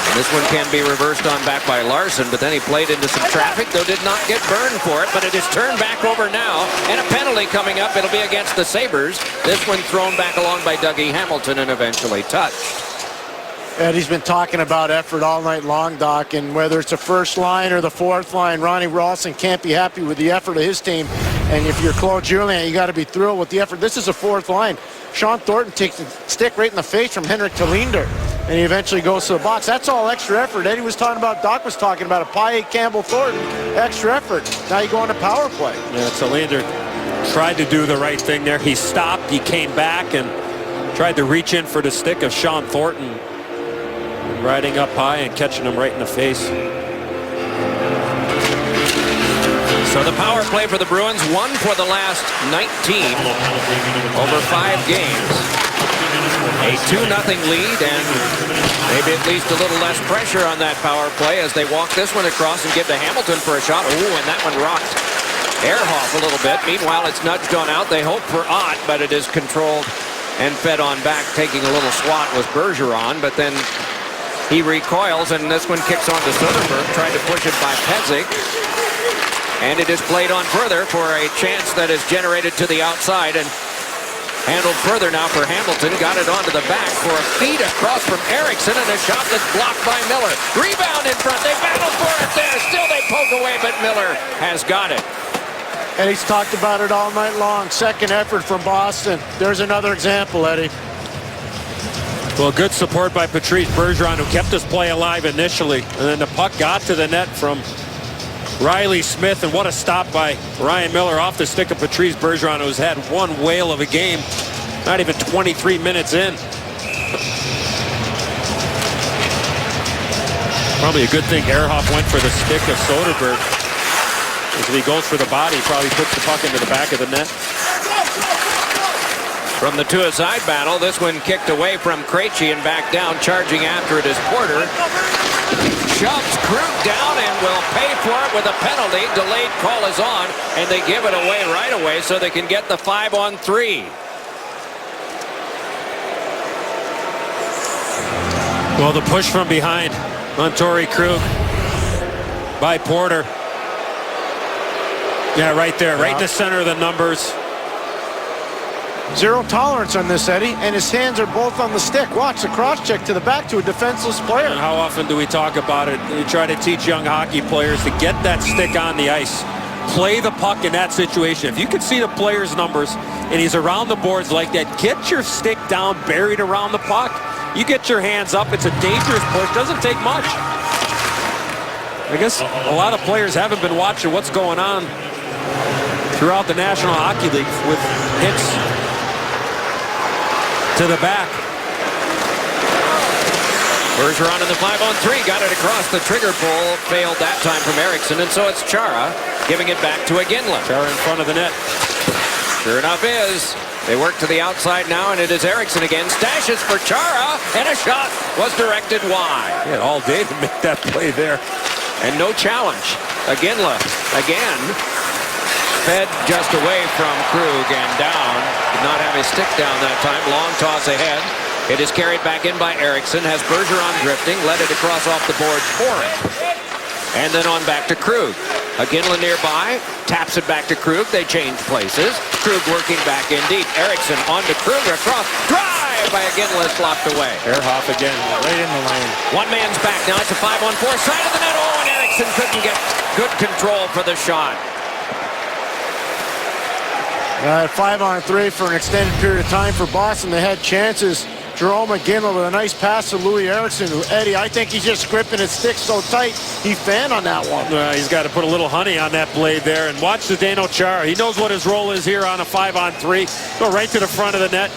And this one can be reversed on back by Larson, but then he played into some traffic, though did not get burned for it, but it is turned back over now, and a penalty coming up. It'll be against the Sabres. This one thrown back along by Dougie Hamilton and eventually touched. Eddie's been talking about effort all night long, Doc, and whether it's the first line or the fourth line, Ronnie Rawson can't be happy with the effort of his team. And if you're Claude Julien, you got to be thrilled with the effort. This is a fourth line. Sean Thornton takes a stick right in the face from Henrik Tallinder, and he eventually goes to the box. That's all extra effort. Eddie was talking about, Doc was talking about a Paille, Campbell, Thornton, extra effort. Now you go on to power play. Yeah, Tallinder tried to do the right thing there. He stopped, he came back, and tried to reach in for the stick of Sean Thornton, riding up high and catching him right in the face. So the power play for the Bruins, 1 for the last 19 over 5 games. A 2-0 lead, and maybe at least a little less pressure on that power play as they walk this one across and give to Hamilton for a shot. Ooh, and that one rocked Ehrhoff a little bit. Meanwhile, it's nudged on out. They hope for Ott, but it is controlled and fed on back. Taking a little swat was Bergeron, but then he recoils, and this one kicks on to Soderberg. Tried to push it by Pezic. And it is played on further for a chance that is generated to the outside and handled further now for Hamilton. Got it onto the back for a feed across from Eriksson, and a shot that's blocked by Miller. Rebound in front. They battle for it there. Still they poke away, but Miller has got it. And he's talked about it all night long. Second effort from Boston. There's another example, Eddie. Well, good support by Patrice Bergeron, who kept his play alive initially. And then the puck got to the net from Riley Smith, and what a stop by Ryan Miller off the stick of Patrice Bergeron, who's had one whale of a game, not even 23 minutes in. Probably a good thing Ehrhoff went for the stick of Soderberg. As he goes for the body, probably puts the puck into the back of the net. From the two-a-side battle, this one kicked away from Krejci and back down. Charging after it is Porter. Shoves Krug down and will pay for it with a penalty. Delayed call is on, and they give it away right away so they can get the 5-on-3. Well, the push from behind on Torrey Krug by Porter. Yeah, right there, right in the center of the numbers. Zero tolerance on this, Eddie, and his hands are both on the stick. Watch the cross-check to the back to a defenseless player. And how often do we talk about it? You try to teach young hockey players to get that stick on the ice. Play the puck in that situation. If you can see the player's numbers and he's around the boards like that, get your stick down, buried around the puck. You get your hands up. It's a dangerous push. Doesn't take much. I guess a lot of players haven't been watching what's going on throughout the National Hockey League with hits to the back. Bergeron in the 5-on-3, got it across the trigger pull, failed that time from Eriksson, and so it's Chara giving it back to Iginla. Chara in front of the net. Sure enough is. They work to the outside now, and it is Eriksson again. Stashes for Chara, and a shot was directed wide. He had all day to make that play there. And no challenge. Iginla again. Fed just away from Krug and down. Did not have his stick down that time. Long toss ahead. It is carried back in by Eriksson. Has Bergeron drifting. Led it across off the boards for him. And then on back to Krug. Iginla nearby. Taps it back to Krug. They change places. Krug working back in deep. Eriksson on to Krug across. Drive by Iginla is blocked away. Ehrhoff again, right in the lane. One man's back now. It's a 5-on-4. Side of the net. Oh, and Eriksson couldn't get good control for the shot. 5-on-3 for an extended period of time for Boston. They had chances. Jerome Iginla with a nice pass to Louis Eriksson, who, Eddie, I think he's just gripping his stick so tight, he fanned on that one. He's got to put a little honey on that blade there. And watch the Zdeno Chara. He knows what his role is here on a 5-on-3. Go right to the front of the net.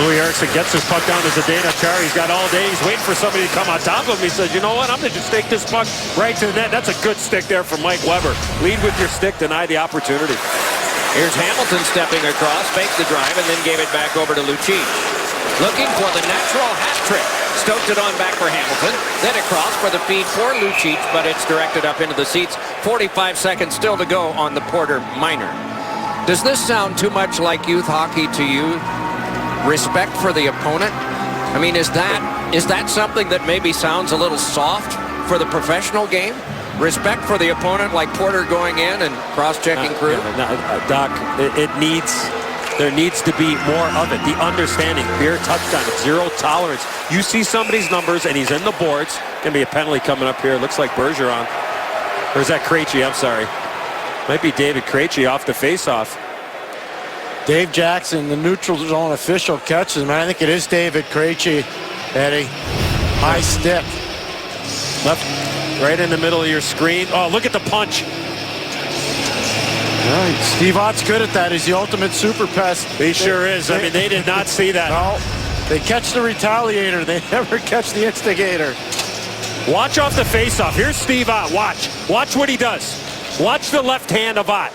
Louis Eriksson gets his puck down to Zdeno Chara. He's got all day. He's waiting for somebody to come on top of him. He says, you know what? I'm going to just take this puck right to the net. That's a good stick there from Mike Weber. Lead with your stick, deny the opportunity. Here's Hamilton stepping across, faked the drive, and then gave it back over to Lucic. Looking for the natural hat trick. Stoked it on back for Hamilton. Then across for the feed for Lucic, but it's directed up into the seats. 45 seconds still to go on the Porter minor. Does this sound too much like youth hockey to you? Respect for the opponent? I mean, is that something that maybe sounds a little soft for the professional game? Respect for the opponent, like Porter going in and cross-checking Krug? Doc, it needs There needs to be more of it. The understanding. Beer touched on it. Zero tolerance. You see somebody's numbers and he's in the boards. Going to be a penalty coming up here. Looks like Bergeron. Or is that Krejci? I'm sorry. Might be David Krejci off the faceoff. Dave Jackson, the neutral zone official, catches him. I think it is David Krejci, Eddie. High stick. Left, right in the middle of your screen. Oh, look at the punch. Right. Steve Ott's good at that. He's the ultimate super pest. He sure is. I mean, they did not see that. No, they catch the retaliator. They never catch the instigator. Watch off the faceoff. Here's Steve Ott. Watch. Watch what he does. Watch the left hand of Ott.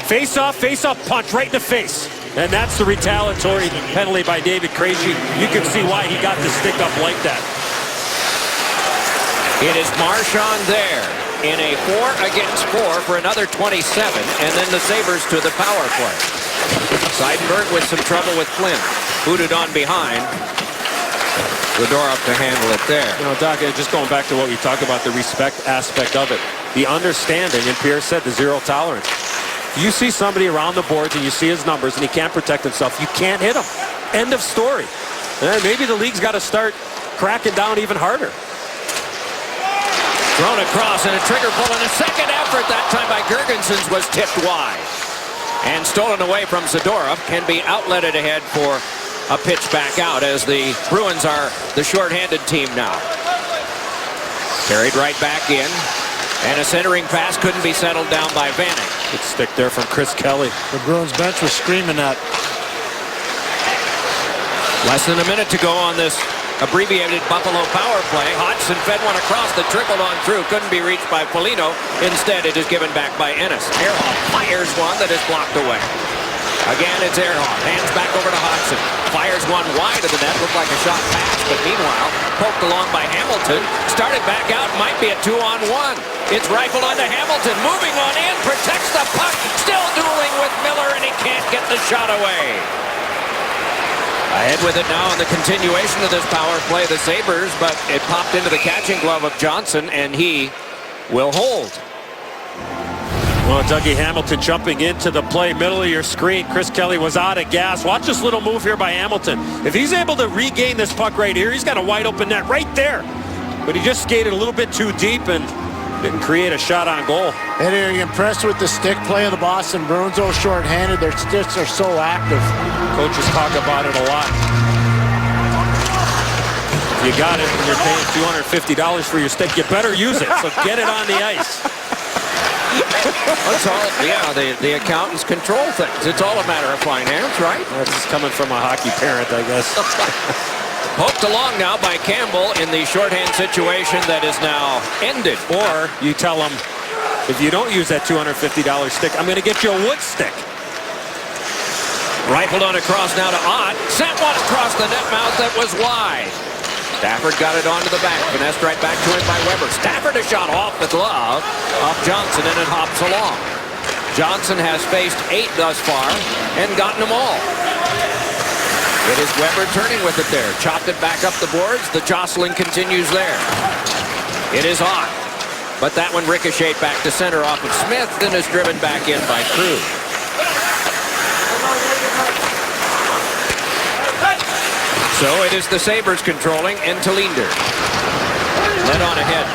Face-off, punch right in the face. And that's the retaliatory penalty by David Krejci. You can see why he got the stick up like that. It is Marchand there in a 4-against-4 for another 27, and then the Sabres to the power play. Seidenberg with some trouble with Flynn. Booted on behind. Zadorov to handle it there. You know, Doc, just going back to what we talked about, the respect aspect of it. The understanding, and Pierre said, the zero tolerance. If you see somebody around the boards and you see his numbers and he can't protect himself, you can't hit him. End of story. And maybe the league's got to start cracking down even harder. Thrown across and a trigger pull and a second effort, that time by Girgensons, was tipped wide. And stolen away from Zadorov. Can be outletted ahead for a pitch back out as the Bruins are the shorthanded team now. Carried right back in. And a centering pass couldn't be settled down by Vanek. Good stick there from Chris Kelly. The Bruins bench was screaming that. Less than a minute to go on this abbreviated Buffalo power play. Hodgson fed one across that trickled on through. Couldn't be reached by Foligno. Instead, it is given back by Ennis. Ehrhoff fires one that is blocked away. Again, it's Ehrhoff. Hands back over to Hodgson. Fires one wide of the net. Looked like a shot pass, but meanwhile, poked along by Hamilton. Started back out. Might be a 2-on-1. It's rifled onto Hamilton. Moving on in. Protects the puck. Still dueling with Miller, and he can't get the shot away. Ahead with it now in the continuation of this power play, the Sabres, but it popped into the catching glove of Johnson, and he will hold. Well, Dougie Hamilton jumping into the play, middle of your screen. Chris Kelly was out of gas. Watch this little move here by Hamilton. If he's able to regain this puck right here, he's got a wide open net right there. But he just skated a little bit too deep and didn't create a shot on goal. Eddie, are you impressed with the stick play of the Boston Bruins? Though short-handed, their sticks are so active. Coaches talk about it a lot. You got it, and you're paying $250 for your stick. You better use it, so get it on the ice. That's all, yeah, the accountants control things. It's all a matter of finance, right? That's coming from a hockey parent, I guess. Poked along now by Campbell in the shorthand situation that is now ended. Or you tell them, if you don't use that $250 stick, I'm going to get you a wood stick. Rifled on across now to Ott. Sent one across the net mouth that was wide. Stafford got it onto the back. Finessed right back to it by Weber. Stafford a shot off the glove of Johnson, and it hops along. Johnson has faced 8 thus far and gotten them all. It is Weber turning with it there. Chopped it back up the boards. The jostling continues there. It is Ott. But that one ricocheted back to center off of Smith, then is driven back in by Krug. So it is the Sabres controlling, and Talinder led on ahead.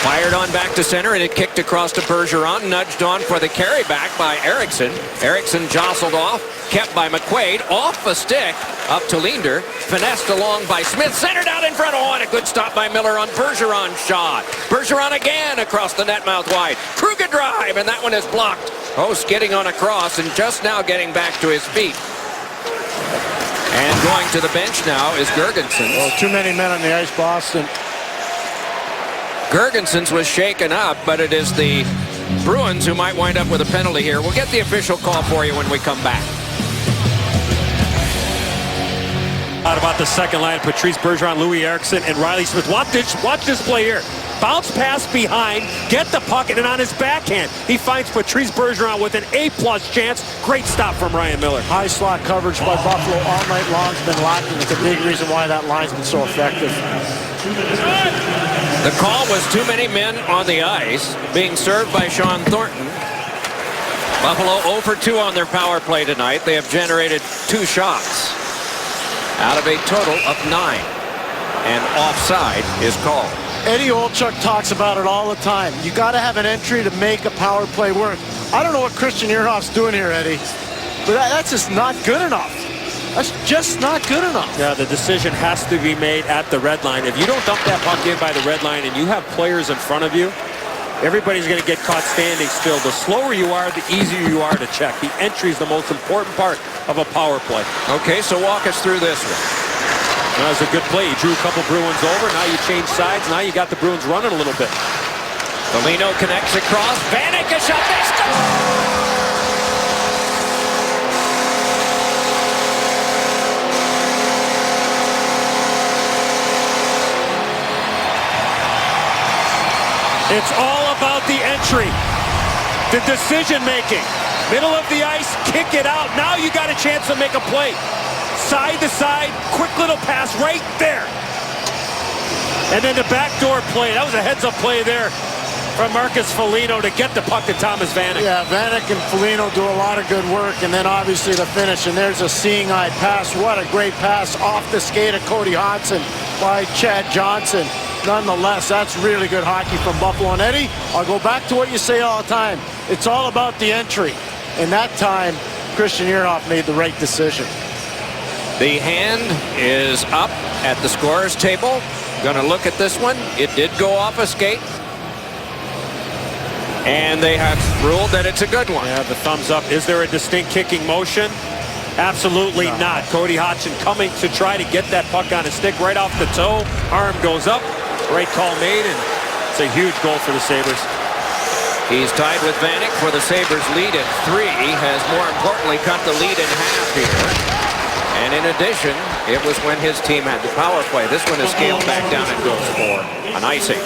Fired on back to center, and it kicked across to Bergeron. Nudged on for the carry back by Eriksson. Eriksson jostled off, kept by McQuaid. Off a stick up to Linder. Finessed along by Smith. Centered out in front. Oh, and a good stop by Miller on Bergeron's shot. Bergeron again across the net mouth wide. Krug a drive, and that one is blocked. Host getting on across and just now getting back to his feet. And going to the bench now is Girgensons. Oh, too many men on the ice, Boston. Girgensons was shaken up, but it is the Bruins who might wind up with a penalty here. We'll get the official call for you when we come back. Out about the second line, Patrice Bergeron, Louis Eriksson, and Riley Smith. Watch this play here. Bounce pass behind, get the puck, and on his backhand, he finds Patrice Bergeron with an A-plus chance. Great stop from Ryan Miller. High slot coverage by Buffalo all night long has been lacking. It's a big reason why that line's been so effective. The call was too many men on the ice, being served by Sean Thornton. Buffalo 0 for 2 on their power play tonight. They have generated 2 shots out of a total of 9. And offside is called. Eddie Olchuk talks about it all the time. You got to have an entry to make a power play work. I don't know what Christian Ehrhoff's doing here, Eddie, but that's just not good enough. That's just not good enough. Yeah, the decision has to be made at the red line. If you don't dump that puck in by the red line and you have players in front of you, everybody's going to get caught standing still. The slower you are, the easier you are to check. The entry is the most important part of a power play. Okay, so walk us through this one. That was a good play. You drew a couple Bruins over. Now you change sides. Now you got the Bruins running a little bit. Foligno connects across. Vanek, a shot. They score! It's all about the entry, the decision making. Middle of the ice, kick it out. Now you got a chance to make a play. Side to side, quick little pass right there. And then the backdoor play. That was a heads-up play there from Marcus Foligno to get the puck to Thomas Vanek. Yeah, Vanek and Foligno do a lot of good work, and then obviously the finish, and there's a seeing-eye pass. What a great pass off the skate of Cody Hodgson by Chad Johnson. Nonetheless, that's really good hockey from Buffalo. And Eddie, I'll go back to what you say all the time. It's all about the entry. And that time, Christian Ehrhoff made the right decision. The hand is up at the scorer's table. Going to look at this one. It did go off a skate. And they have ruled that it's a good one. Yeah, the thumbs up. Is there a distinct kicking motion? Absolutely not. Cody Hodgson coming to try to get that puck on his stick right off the toe. Arm goes up. Great call made, and it's a huge goal for the Sabres. He's tied with Vanek for the Sabres lead at 3. Has more importantly cut the lead in half here. And in addition, it was when his team had the power play. This one is scaled back down and goes for an icing.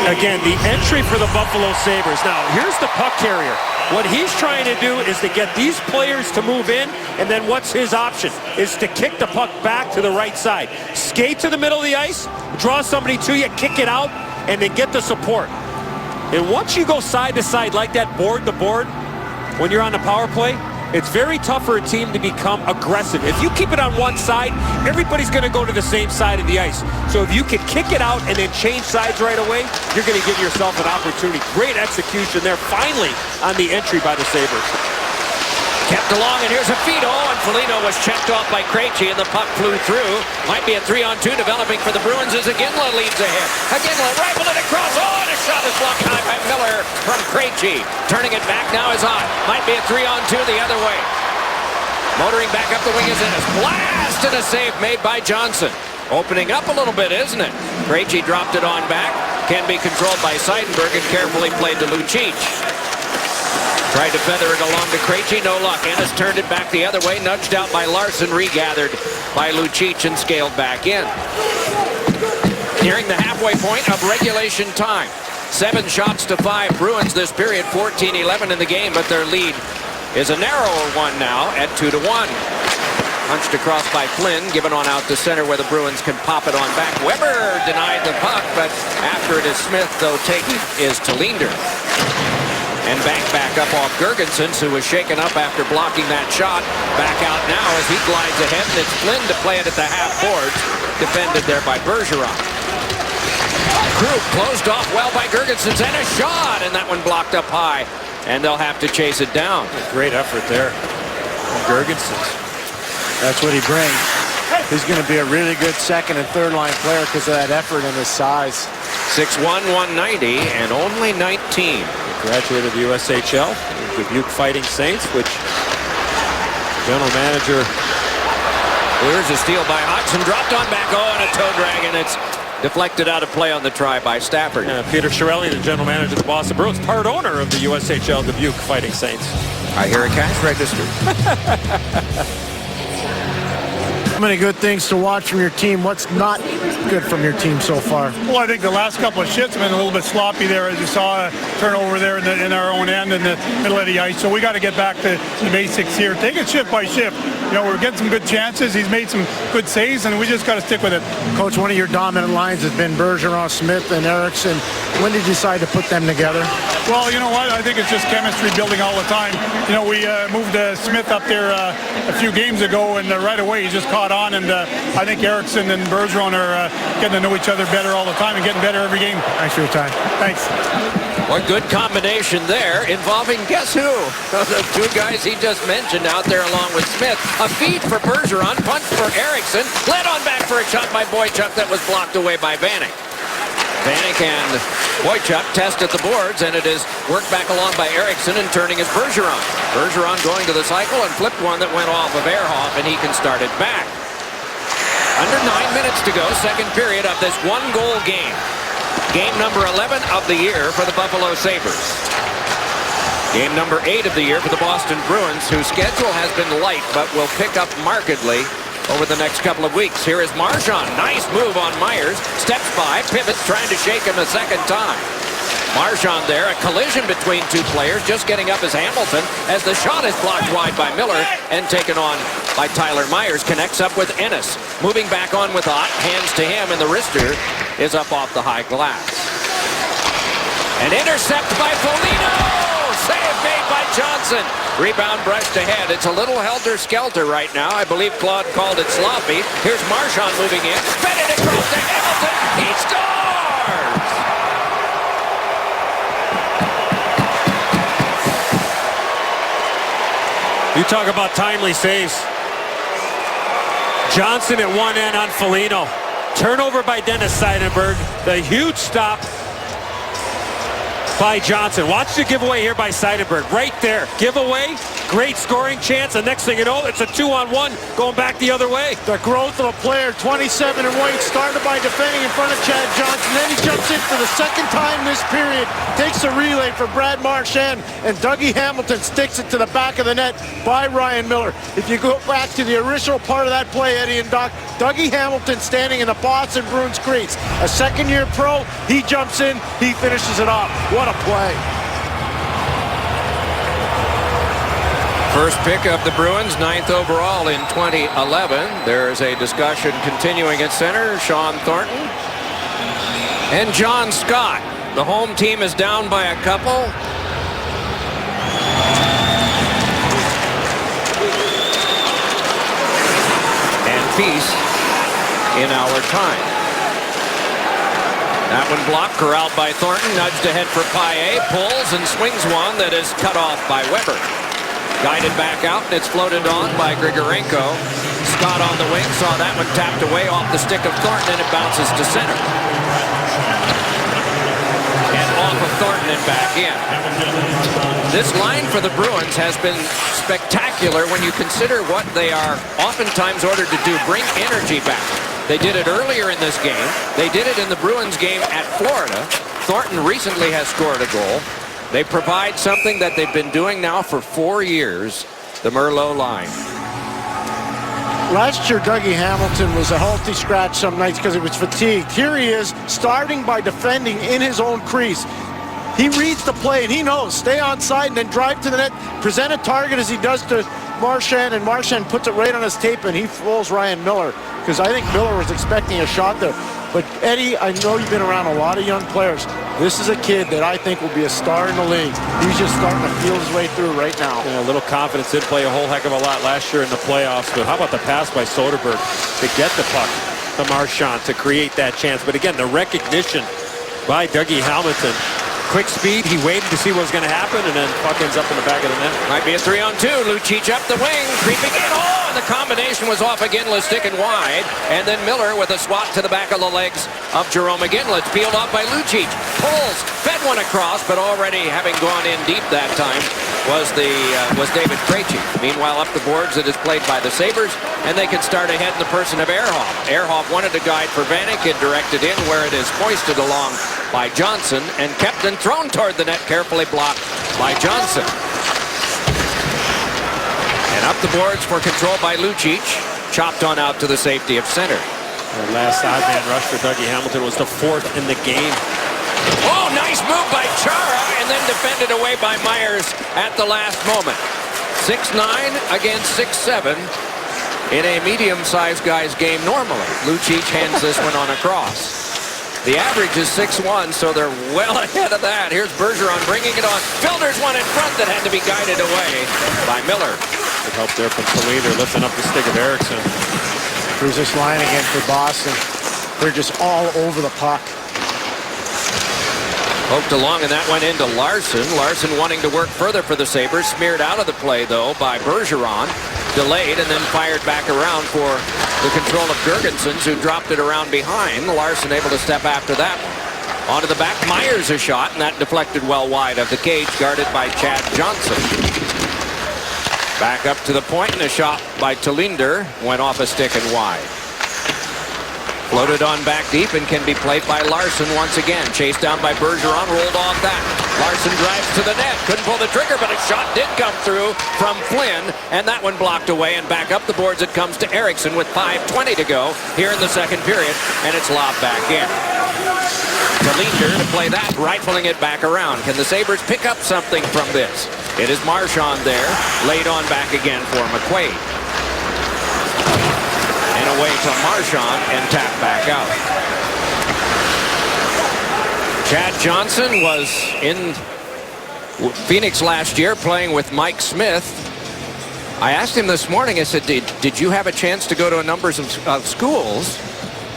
Again, the entry for the Buffalo Sabres. Now, here's the puck carrier. What he's trying to do is to get these players to move in, and then what's his option? Is to kick the puck back to the right side. Skate to the middle of the ice, draw somebody to you, kick it out, and then get the support. And once you go side to side like that, board to board, when you're on the power play, it's very tough for a team to become aggressive. If you keep it on one side, everybody's going to go to the same side of the ice. So if you can kick it out and then change sides right away, you're going to give yourself an opportunity. Great execution there, finally, on the entry by the Sabres. Kept along, and here's a feed. Oh, and Foligno was checked off by Krejci, and the puck flew through. Might be a 3-on-2 developing for the Bruins as Iginla leads ahead. Iginla rifled it across. Oh, and a shot is blocked high by Miller from Krejci. Turning it back now is on. Might be a 3-on-2 the other way. Motoring back up the wing is Ennis. Blast, and a save made by Johnson. Opening up a little bit, isn't it? Krejci dropped it on back. Can be controlled by Seidenberg and carefully played to Lucic. Tried to feather it along to Krejci, no luck. Ennis turned it back the other way, nudged out by Larson, regathered by Lucic and scaled back in. Nearing the halfway point of regulation time. 7 shots to 5. Bruins this period, 14-11 in the game, but their lead is a narrower one now at 2-1. Punched across by Flynn, given on out to center where the Bruins can pop it on back. Weber denied the puck, but after it is Smith, though taken is to Linder. And back up off Girgensons, who was shaken up after blocking that shot. Back out now as he glides ahead, and it's Flynn to play it at the half boards. Defended there by Bergeron. Krug closed off well by Girgensons, and a shot, and that one blocked up high. And they'll have to chase it down. Great effort there from Girgensons. That's what he brings. He's going to be a really good second and third line player because of that effort and his size. 6'1", 190, and only 19. Graduate of the USHL, the Dubuque Fighting Saints, which general manager. Here's a steal by Hodgson, dropped on back. Oh, and a toe drag, and it's deflected out of play on the try by Stafford. Peter Chiarelli, the general manager of the Boston Bruins, part owner of the USHL Dubuque Fighting Saints. I hear a cash register. So many good things to watch from your team. What's not good from your team so far? Well, I think the last couple of shifts have been a little bit sloppy there, as you saw a turnover there in our own end in the middle of the ice. So we got to get back to the basics here. Take it shift by shift. You know, we're getting some good chances. He's made some good saves, and we just got to stick with it. Coach, one of your dominant lines has been Bergeron, Smith, and Eriksson. When did you decide to put them together? Well, you know what? I think it's just chemistry building all the time. You know, we moved Smith up there a few games ago, and right away he just caught on. And I think Eriksson and Bergeron are getting to know each other better all the time and getting better every game. Thanks for your time. Thanks. One good combination there involving guess who? The two guys he just mentioned out there along with Smith. A feed for Bergeron, punch for Eriksson, led on back for a shot by Boychuk that was blocked away by Vanek. Vanek and Boychuk test at the boards, and it is worked back along by Eriksson and turning is Bergeron. Bergeron going to the cycle and flipped one that went off of Ehrhoff, and he can start it back. Under 9 minutes to go, second period of this one-goal game. Game number 11 of the year for the Buffalo Sabres. Game number 8 of the year for the Boston Bruins, whose schedule has been light but will pick up markedly over the next couple of weeks. Here is Marchand. Nice move on Myers. Steps by, pivots, trying to shake him a second time. Marchand there, a collision between two players, just getting up as Hamilton as the shot is blocked wide by Miller and taken on by Tyler Myers. Connects up with Ennis. Moving back on with Ott, hands to him, and the wrister is up off the high glass. An intercept by Foligno! Save made by Johnson. Rebound brushed ahead. It's a little helter-skelter right now. I believe Claude called it sloppy. Here's Marchand moving in. Fed it across to Hamilton. He scores! You talk about timely saves. Johnson at one end on Foligno. Turnover by Dennis Seidenberg. The huge stop by Johnson. Watch the giveaway here by Seidenberg. Right there. Giveaway. Great scoring chance. And next thing you know, it's a 2-on-1 going back the other way. The growth of a player, 27 and white, started by defending in front of Chad Johnson. Then he jumps in for the second time this period. Takes a relay for Brad Marchand. And Dougie Hamilton sticks it to the back of the net by Ryan Miller. If you go back to the original part of that play, Eddie and Doc, Dougie Hamilton standing in the Boston Bruins crease. A second-year pro, he jumps in, he finishes it off. What a play. First pick of the Bruins, 9th overall in 2011. There's a discussion continuing at center. Sean Thornton and John Scott. The home team is down by a couple. And peace in our time. That one blocked, corralled by Thornton, nudged ahead for Paille, pulls and swings one that is cut off by Weber. Guided back out, and it's floated on by Grigorenko. Scott on the wing, saw that one tapped away off the stick of Thornton, and it bounces to center. And off of Thornton and back in. This line for the Bruins has been spectacular when you consider what they are oftentimes ordered to do, bring energy back. They did it earlier in this game. They did it in the Bruins game at Florida. Thornton recently has scored a goal. They provide something that they've been doing now for 4 years, the Merlot line. Last year, Dougie Hamilton was a healthy scratch some nights because he was fatigued. Here he is, starting by defending in his own crease. He reads the play, and he knows. Stay on side and then drive to the net. Present a target as he does to Marchand, and Marchand puts it right on his tape, and he fools Ryan Miller because I think Miller was expecting a shot there. But, Eddie, I know you've been around a lot of young players. This is a kid that I think will be a star in the league. He's just starting to feel his way through right now. Yeah, a little confidence. Didn't play a whole heck of a lot last year in the playoffs. But how about the pass by Soderberg to get the puck to Marchand to create that chance? But again, the recognition by Dougie Hamilton. Quick speed. He waited to see what was going to happen, and then puck ends up in the back of the net. Might be a 3-on-2. Lucic up the wing, creeping in. Oh, and the combination was off again, sticking wide. And then Miller with a swat to the back of the legs of Jerome McGinley. Peeled off by Lucic. Pulls, fed one across, but already having gone in deep that time was David Krejci. Meanwhile, up the boards, it is played by the Sabres, and they can start ahead in the person of Ehrhoff. Ehrhoff wanted to guide for Vanek and directed in where it is hoisted along by Johnson and kept and thrown toward the net, carefully blocked by Johnson. And up the boards for control by Lucic. chopped on out to the safety of center. The last odd man rush for Dougie Hamilton was the 4th in the game. Oh, nice move by Chara, and then defended away by Myers at the last moment. 6'9" against 6'7" in a medium-sized guy's game normally. Lucic hands this one on across. The average is 6'1", so they're well ahead of that. Here's Bergeron bringing it on. Filters one in front that had to be guided away by Miller. Good help there from Tallinder, lifting up the stick of Eriksson. Here's this line again for Boston. They're just all over the puck. Poked along, and that went into Larson. Larson wanting to work further for the Sabres. Smeared out of the play, though, by Bergeron. Delayed and then fired back around for the control of Girgensons, who dropped it around behind. Larson able to step after that one. Onto the back, Myers a shot, and that deflected well wide of the cage, guarded by Chad Johnson. Back up to the point, and a shot by Tallinder went off a stick and wide. Floated on back deep and can be played by Larson once again. Chased down by Bergeron, rolled off that. Larson drives to the net. Couldn't pull the trigger, but a shot did come through from Flynn, and that one blocked away, and back up the boards it comes to Eriksson with 5:20 to go here in the second period, and it's lobbed back in. Tallinder to play that, rifling it back around. Can the Sabres pick up something from this? It is Marchand there, laid on back again for McQuaid. And away to Marchand and tapped back out. Chad Johnson was in Phoenix last year playing with Mike Smith. I asked him this morning, I said, did you have a chance to go to a number of schools?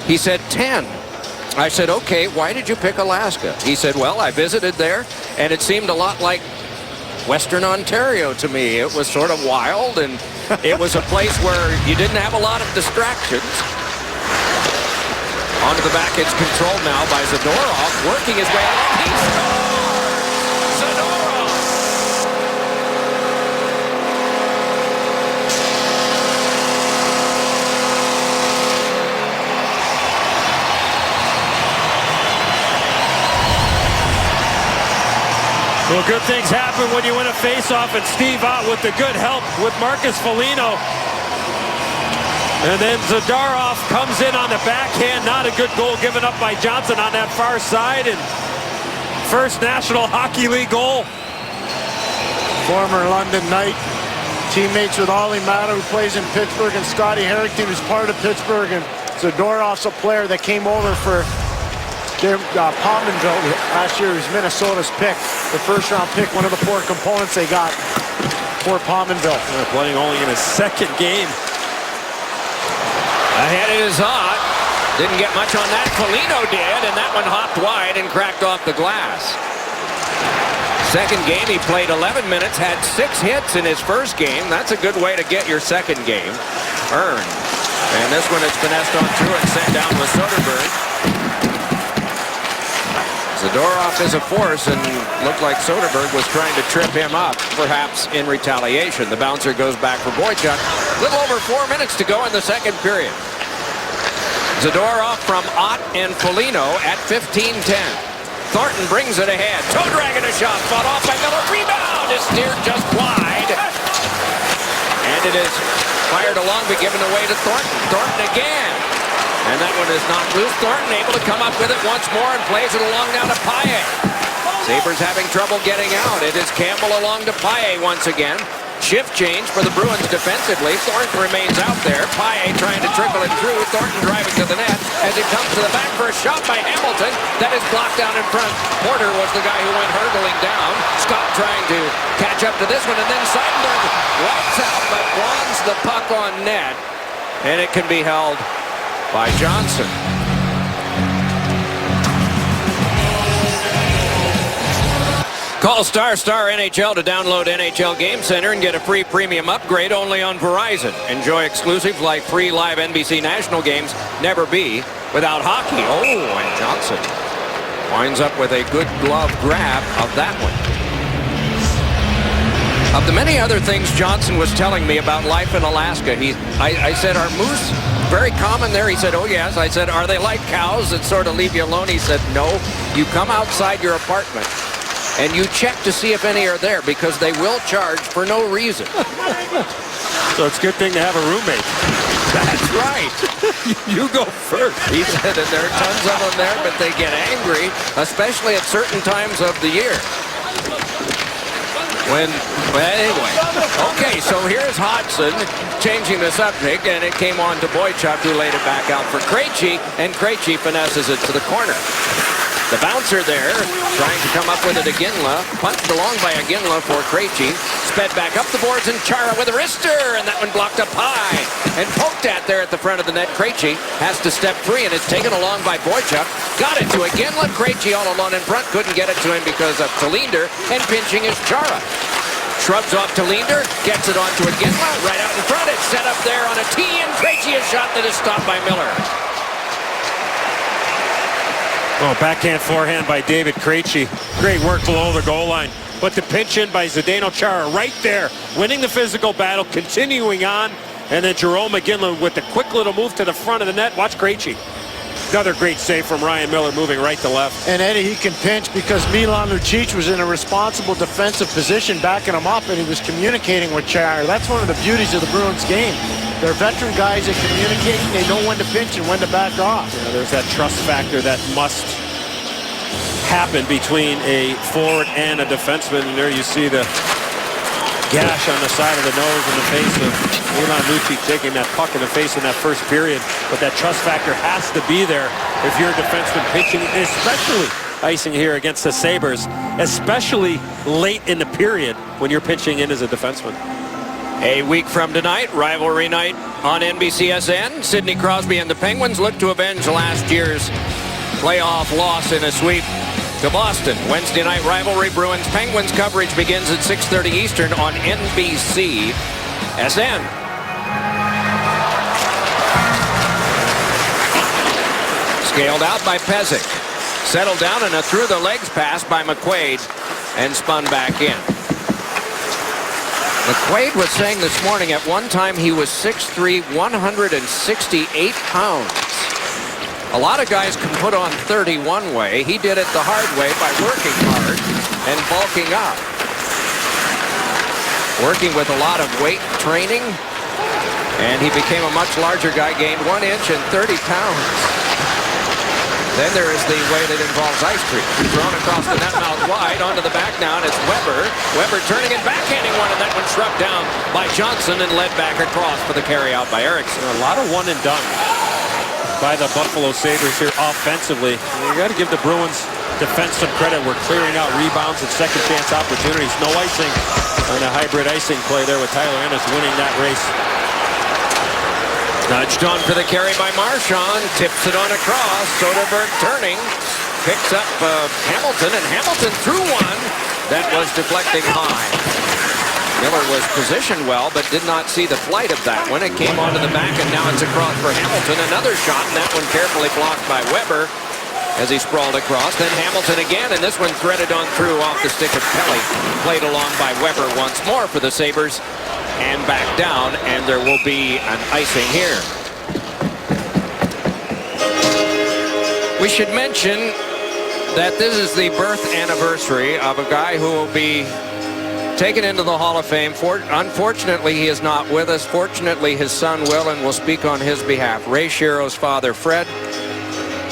He said 10. I said, okay, why did you pick Alaska? He said, well, I visited there, and it seemed a lot like Western Ontario to me. It was sort of wild, and it was a place where you didn't have a lot of distractions. Onto the back, it's controlled now by Zadorov, working his way along. He scores! Zadorov! Well, good things happen when you win a faceoff, and Steve Ott with the good help with Marcus Foligno. And then Zadorov comes in on the backhand. Not a good goal given up by Johnson on that far side, and first National Hockey League goal. Former London Knight, teammates with Ollie Mata, who plays in Pittsburgh, and Scotty Harrington, who's part of Pittsburgh, and Zadorov's a player that came over for Pominville last year. Was Minnesota's pick, the first-round pick, one of the 4 components they got for Pominville. Playing only in his second game. Ahead is Ott. Didn't get much on that. Foligno did, and that one hopped wide and cracked off the glass. Second game, he played 11 minutes, had 6 hits in his first game. That's a good way to get your second game earned. And this one is finessed on through and sent down with Soderberg. Zadorov is a force, and looked like Soderberg was trying to trip him up, perhaps in retaliation. The bouncer goes back for Boychuk. A little over 4 minutes to go in the second period. Zadorov from Ott and Foligno at 15-10. Thornton brings it ahead. Toe dragging a shot, fought off by Miller. Rebound is steered just wide. And it is fired along, but given away to Thornton. Thornton again. And that one is knocked loose. Thornton able to come up with it once more and plays it along now to Paille. Sabres having trouble getting out. It is Campbell along to Paille once again. Shift change for the Bruins defensively. Thornton remains out there. Paille trying to trickle it through. Thornton driving to the net as it comes to the back for a shot by Hamilton. That is blocked down in front. Porter was the guy who went hurtling down. Scott trying to catch up to this one, and then Seidenberg wipes out but wands the puck on net. And it can be held by Johnson. Call Star NHL to download NHL Game Center and get a free premium upgrade only on Verizon. Enjoy exclusive like free live NBC national games. Never be without hockey. Oh, and Johnson winds up with a good glove grab of that one. Of the many other things Johnson was telling me about life in Alaska, I said, are moose very common there? He said, oh yes. I said, are they like cows that sort of leave you alone? He said, no. You come outside your apartment and you check to see if any are there, because they will charge for no reason. So it's a good thing to have a roommate. That's right. You go first. He said that there are tons of them there, but they get angry, especially at certain times of the year. Well, anyway. Okay, so here's Hodgson changing the subject, and it came on to Boychuk, who laid it back out for Krejci, and Krejci finesses it to the corner. The bouncer there, trying to come up with it. Iginla, punched along by Iginla for Krejci, sped back up the boards, and Chara with a wrister, and that one blocked up high and poked at there at the front of the net. Krejci has to step free, and it's taken along by Boychuk. Got it to Iginla. Krejci all alone in front, couldn't get it to him because of Talinder, and pinching is Chara. Shrubs off to Linder, gets it on to Iginla, right out in front. It's set up there on a tee, and Krejci a shot that is stopped by Miller. Oh, backhand forehand by David Krejci. Great work below the goal line. But the pinch in by Zdeno Chara right there, winning the physical battle, continuing on. And then Jerome Iginla with the quick little move to the front of the net. Watch Krejci. Another great save from Ryan Miller, moving right to left. And Eddie, he can pinch because Milan Lucic was in a responsible defensive position backing him up, and he was communicating with Chara. That's one of the beauties of the Bruins game. They're veteran guys that communicate, and they know when to pinch and when to back off. Yeah, there's that trust factor that must happen between a forward and a defenseman. And there you see the gash on the side of the nose and the face of Milan Lucic, taking that puck in the face in that first period. But that trust factor has to be there if you're a defenseman pitching, especially icing here against the Sabres, especially late in the period when you're pitching in as a defenseman. A week from tonight, rivalry night on NBCSN. Sidney Crosby and the Penguins look to avenge last year's playoff loss in a sweep to Boston. Wednesday night rivalry, Bruins-Penguins coverage begins at 6:30 Eastern on NBCSN. Scaled out by Pezic. Settled down and a through-the-legs pass by McQuaid and spun back in. McQuaid was saying this morning at one time he was 6'3", 168 pounds. A lot of guys can put on 30 one way. He did it the hard way by working hard and bulking up. Working with a lot of weight training, and he became a much larger guy, gained 1 inch and 30 pounds. Then there is the way that involves ice cream. Thrown across the net mouth wide onto the back now, and it's Weber. Weber turning and backhanding one, and that one shrugged down by Johnson and led back across for the carry-out by Eriksson. A lot of one and done by the Buffalo Sabres here offensively. You got to give the Bruins defense some credit. We're clearing out rebounds and second chance opportunities. No icing on a hybrid icing play there with Tyler Ennis winning that race. Nudged on for the carry by Marchand. Tips it on across. Soderberg turning. Picks up Hamilton, and Hamilton threw one that was deflecting high. Miller was positioned well, but did not see the flight of that one. It came onto the back, and now it's across for Hamilton. Another shot, and that one carefully blocked by Weber as he sprawled across. Then Hamilton again, and this one threaded on through off the stick of Kelly. Played along by Weber once more for the Sabres. And back down, and there will be an icing here. We should mention that this is the birth anniversary of a guy who will be taken into the Hall of Fame. Unfortunately, he is not with us. Fortunately, his son will, and will speak on his behalf. Ray Shero's father, Fred,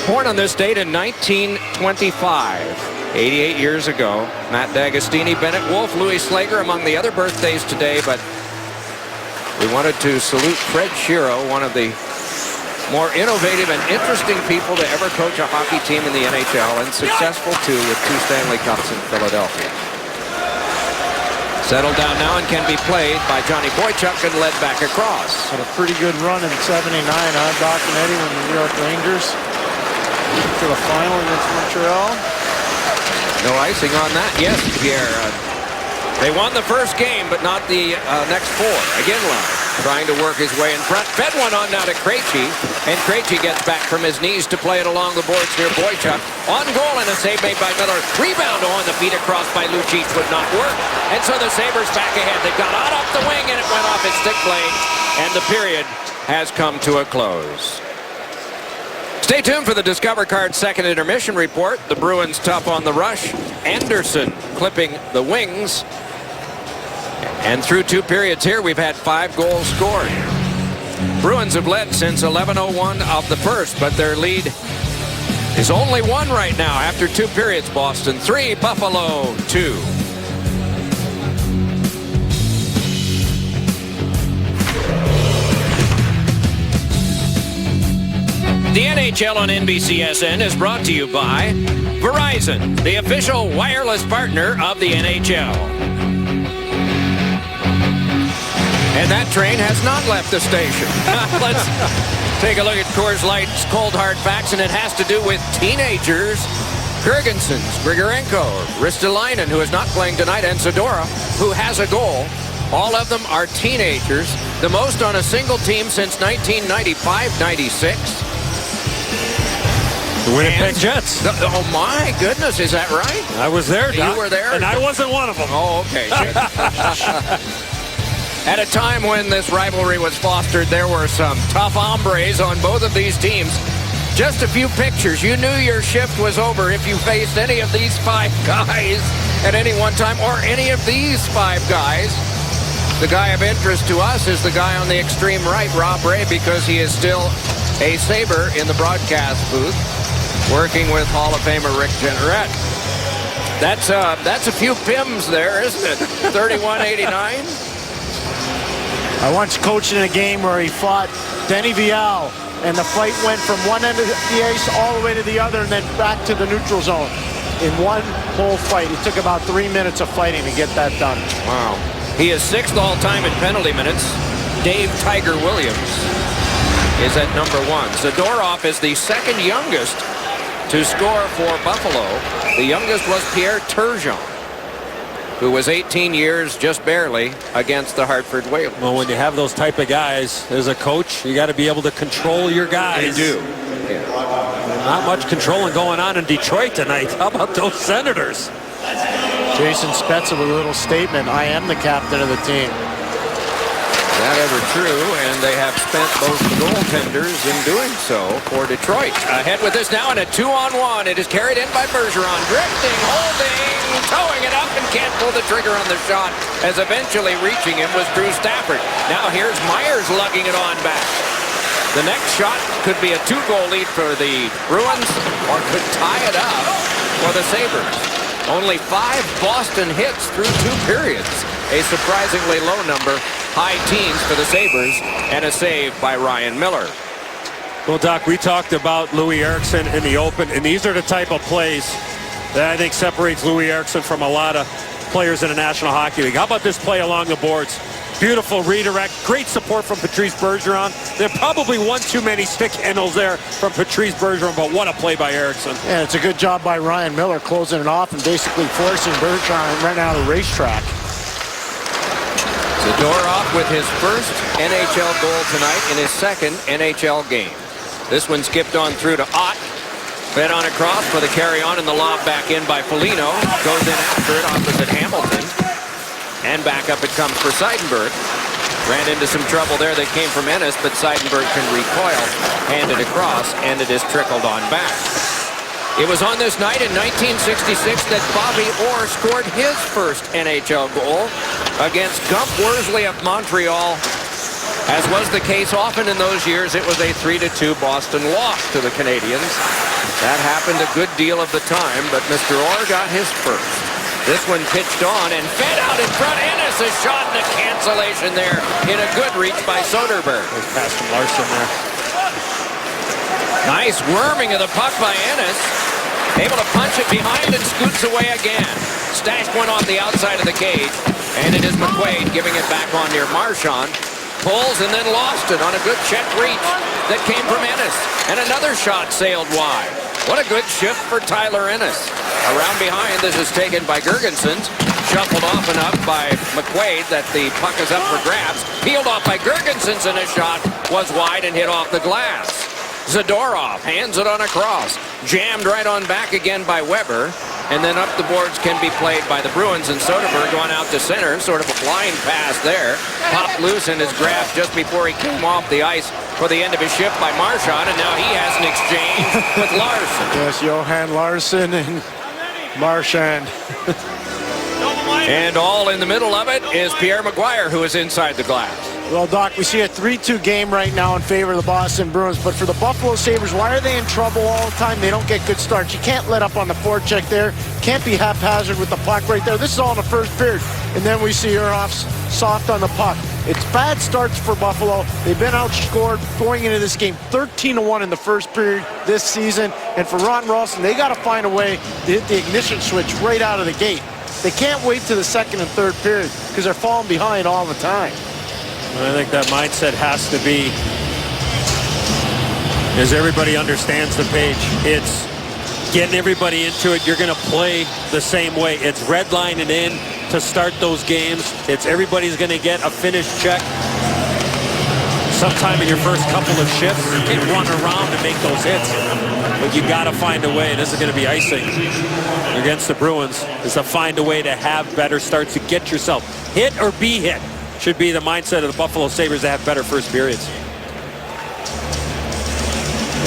born on this date in 1925. 88 years ago. Matt D'Agostini, Bennett Wolf, Louis Slager among the other birthdays today, but we wanted to salute Fred Shero, one of the more innovative and interesting people to ever coach a hockey team in the NHL, and successful too with 2 Stanley Cups in Philadelphia. Settled down now and can be played by Johnny Boychuk and led back across. Had a pretty good run in '79, huh, Doc and Eddie, when the New York Rangers to the final against Montreal. No icing on that. Yes, Pierre. They won the first game, but not the next 4. Iginla trying to work his way in front. Fed one on now to Krejci, and Krejci gets back from his knees to play it along the boards near Boychuk. On goal, and a save made by Miller. Rebound on the feet across by Lucic would not work. And so the Sabres back ahead. They got out off the wing, and it went off his stick blade. And the period has come to a close. Stay tuned for the Discover Card second intermission report. The Bruins tough on the rush. Anderson clipping the wings. And through 2 periods here, we've had 5 goals scored. Bruins have led since 11:01 of the first, but their lead is only one right now after 2 periods. Boston 3, Buffalo 2. The NHL on NBCSN is brought to you by Verizon, the official wireless partner of the NHL. And that train has not left the station. Let's take a look at Coors Light's cold hard facts, and it has to do with teenagers. Girgensons, Grigorenko, Ristolainen, who is not playing tonight, and Zadorov, who has a goal. All of them are teenagers, the most on a single team since 1995-96. The Winnipeg Jets. Oh, my goodness. Is that right? I was there, Doc. You were there? And I wasn't one of them. Oh, okay. At a time when this rivalry was fostered, there were some tough hombres on both of these teams. Just a few pictures. You knew your shift was over if you faced any of these 5 guys at any one time, or any of these 5 guys. The guy of interest to us is the guy on the extreme right, Rob Ray, because he is still a Sabre in the broadcast booth, working with Hall of Famer Rick Jeanneret. That's a few Pims there, isn't it? 31-89. I once coached in a game where he fought Denny Vial, and the fight went from one end of the ice all the way to the other and then back to the neutral zone in one whole fight. It took about 3 minutes of fighting to get that done. Wow. He is 6th all-time in penalty minutes. Dave Tiger Williams is at number 1. Zadorov is the 2nd youngest to score for Buffalo. The youngest was Pierre Turgeon, who was 18 years, just barely, against the Hartford Whalers. Well, when you have those type of guys, as a coach, you got to be able to control your guys. They do. Yeah. Not much controlling going on in Detroit tonight. How about those Senators? Jason Spezza with a little statement. I am the captain of the team. That ever true, and they have spent both the goaltenders in doing so for Detroit. Ahead with this now, and a 2-on-1. It is carried in by Bergeron, drifting, holding, towing it up, and can't pull the trigger on the shot, as eventually reaching him was Drew Stafford. Now here's Myers lugging it on back. The next shot could be a 2-goal lead for the Bruins, or could tie it up for the Sabres. Only 5 Boston hits through 2 periods. A surprisingly low number. High teens for the Sabres, and a save by Ryan Miller. Well, Doc, we talked about Louis Eriksson in the open, and these are the type of plays that I think separates Louis Eriksson from a lot of players in the National Hockey League. How about this play along the boards? Beautiful redirect, great support from Patrice Bergeron. There probably one too many stick handles there from Patrice Bergeron, but what a play by Eriksson. Yeah, it's a good job by Ryan Miller closing it off and basically forcing Bergeron right out of the racetrack. Zadorov with his first NHL goal tonight in his 2nd NHL game. This one skipped on through to Ott. Fed on across for the carry-on, and the lob back in by Foligno. Goes in after it opposite Hamilton. And back up it comes for Seidenberg. Ran into some trouble there that came from Ennis, but Seidenberg can recoil, hand it across, and it is trickled on back. It was on this night in 1966 that Bobby Orr scored his first NHL goal against Gump Worsley of Montreal. As was the case often in those years, it was a 3-2 Boston loss to the Canadiens. That happened a good deal of the time, but Mr. Orr got his first. This one pitched on and fed out in front. Ennis, a shot and a cancellation there in a good reach by Soderberg. There's past from Larson there. Nice worming of the puck by Ennis. Able to punch it behind and scoots away again. Stashed one off the outside of the cage. And it is McQuaid giving it back on near Marchand. Pulls and then lost it on a good check reach that came from Ennis. And another shot sailed wide. What a good shift for Tyler Ennis. Around behind, this is taken by Girgensons. Shuffled off and up by McQuaid that the puck is up for grabs. Peeled off by Girgensons, and a shot was wide and hit off the glass. Zadorov hands it on across. Jammed right on back again by Weber. And then up the boards can be played by the Bruins, and Soderberg going out to center. Sort of a blind pass there. Popped loose and is grabbed just before he came off the ice for the end of his shift by Marchand. And now he has an exchange with Larson. Yes, Johan Larson and Marchand. And all in the middle of it is Pierre McGuire, who is inside the glass. Well, Doc, we see a 3-2 game right now in favor of the Boston Bruins, but for the Buffalo Sabres, why are they in trouble all the time? They don't get good starts. You can't let up on the forecheck there. Can't be haphazard with the puck right there. This is all in the first period. And then we see Ehrhoff's soft on the puck. It's bad starts for Buffalo. They've been outscored going into this game 13-1 in the first period this season. And for Ron Rawson, they got to find a way to hit the ignition switch right out of the gate. They can't wait to the second and third period because they're falling behind all the time. I think that mindset has to be, as everybody understands the page, it's getting everybody into it. You're going to play the same way. It's redlining in to start those games. It's everybody's going to get a finished check sometime in your first couple of shifts. You can't run around and make those hits, but you got to find a way. This is going to be icing against the Bruins, is to find a way to have better starts, to get yourself hit or be hit. Should be the mindset of the Buffalo Sabres to have better first periods.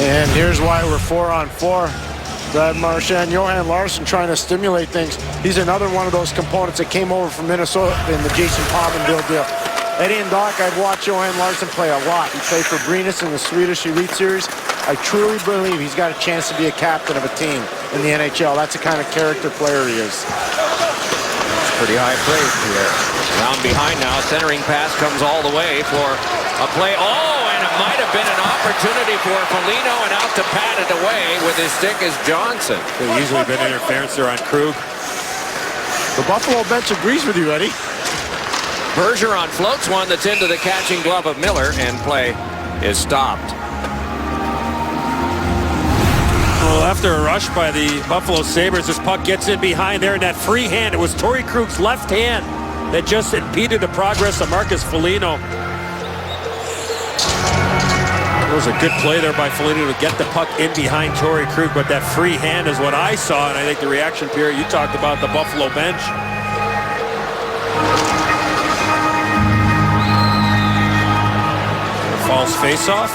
And here's why we're 4-on-4. Brad Marchand, Johan Larsson trying to stimulate things. He's another one of those components that came over from Minnesota in the Jason Pominville deal. Eddie and Doc, I'd watch Johan Larsson play a lot. He played for Brynäs in the Swedish Elite Series. I truly believe he's got a chance to be a captain of a team in the NHL. That's the kind of character player he is. Pretty high praise here. Around behind now, centering pass comes all the way for a play. Oh, and it might have been an opportunity for Foligno, and out to pat it away with his stick is Johnson. Could have easily been interference there on Krug. The Buffalo bench agrees with you, Eddie. Bergeron floats one that's into the catching glove of Miller, and play is stopped. Well, after a rush by the Buffalo Sabres, this puck gets in behind there in that free hand. It was Torrey Krug's left hand that just impeded the progress of Marcus Foligno. It was a good play there by Foligno to get the puck in behind Torrey Krug, but that free hand is what I saw, and I think the reaction, Pierre, you talked about the Buffalo bench. False face-off.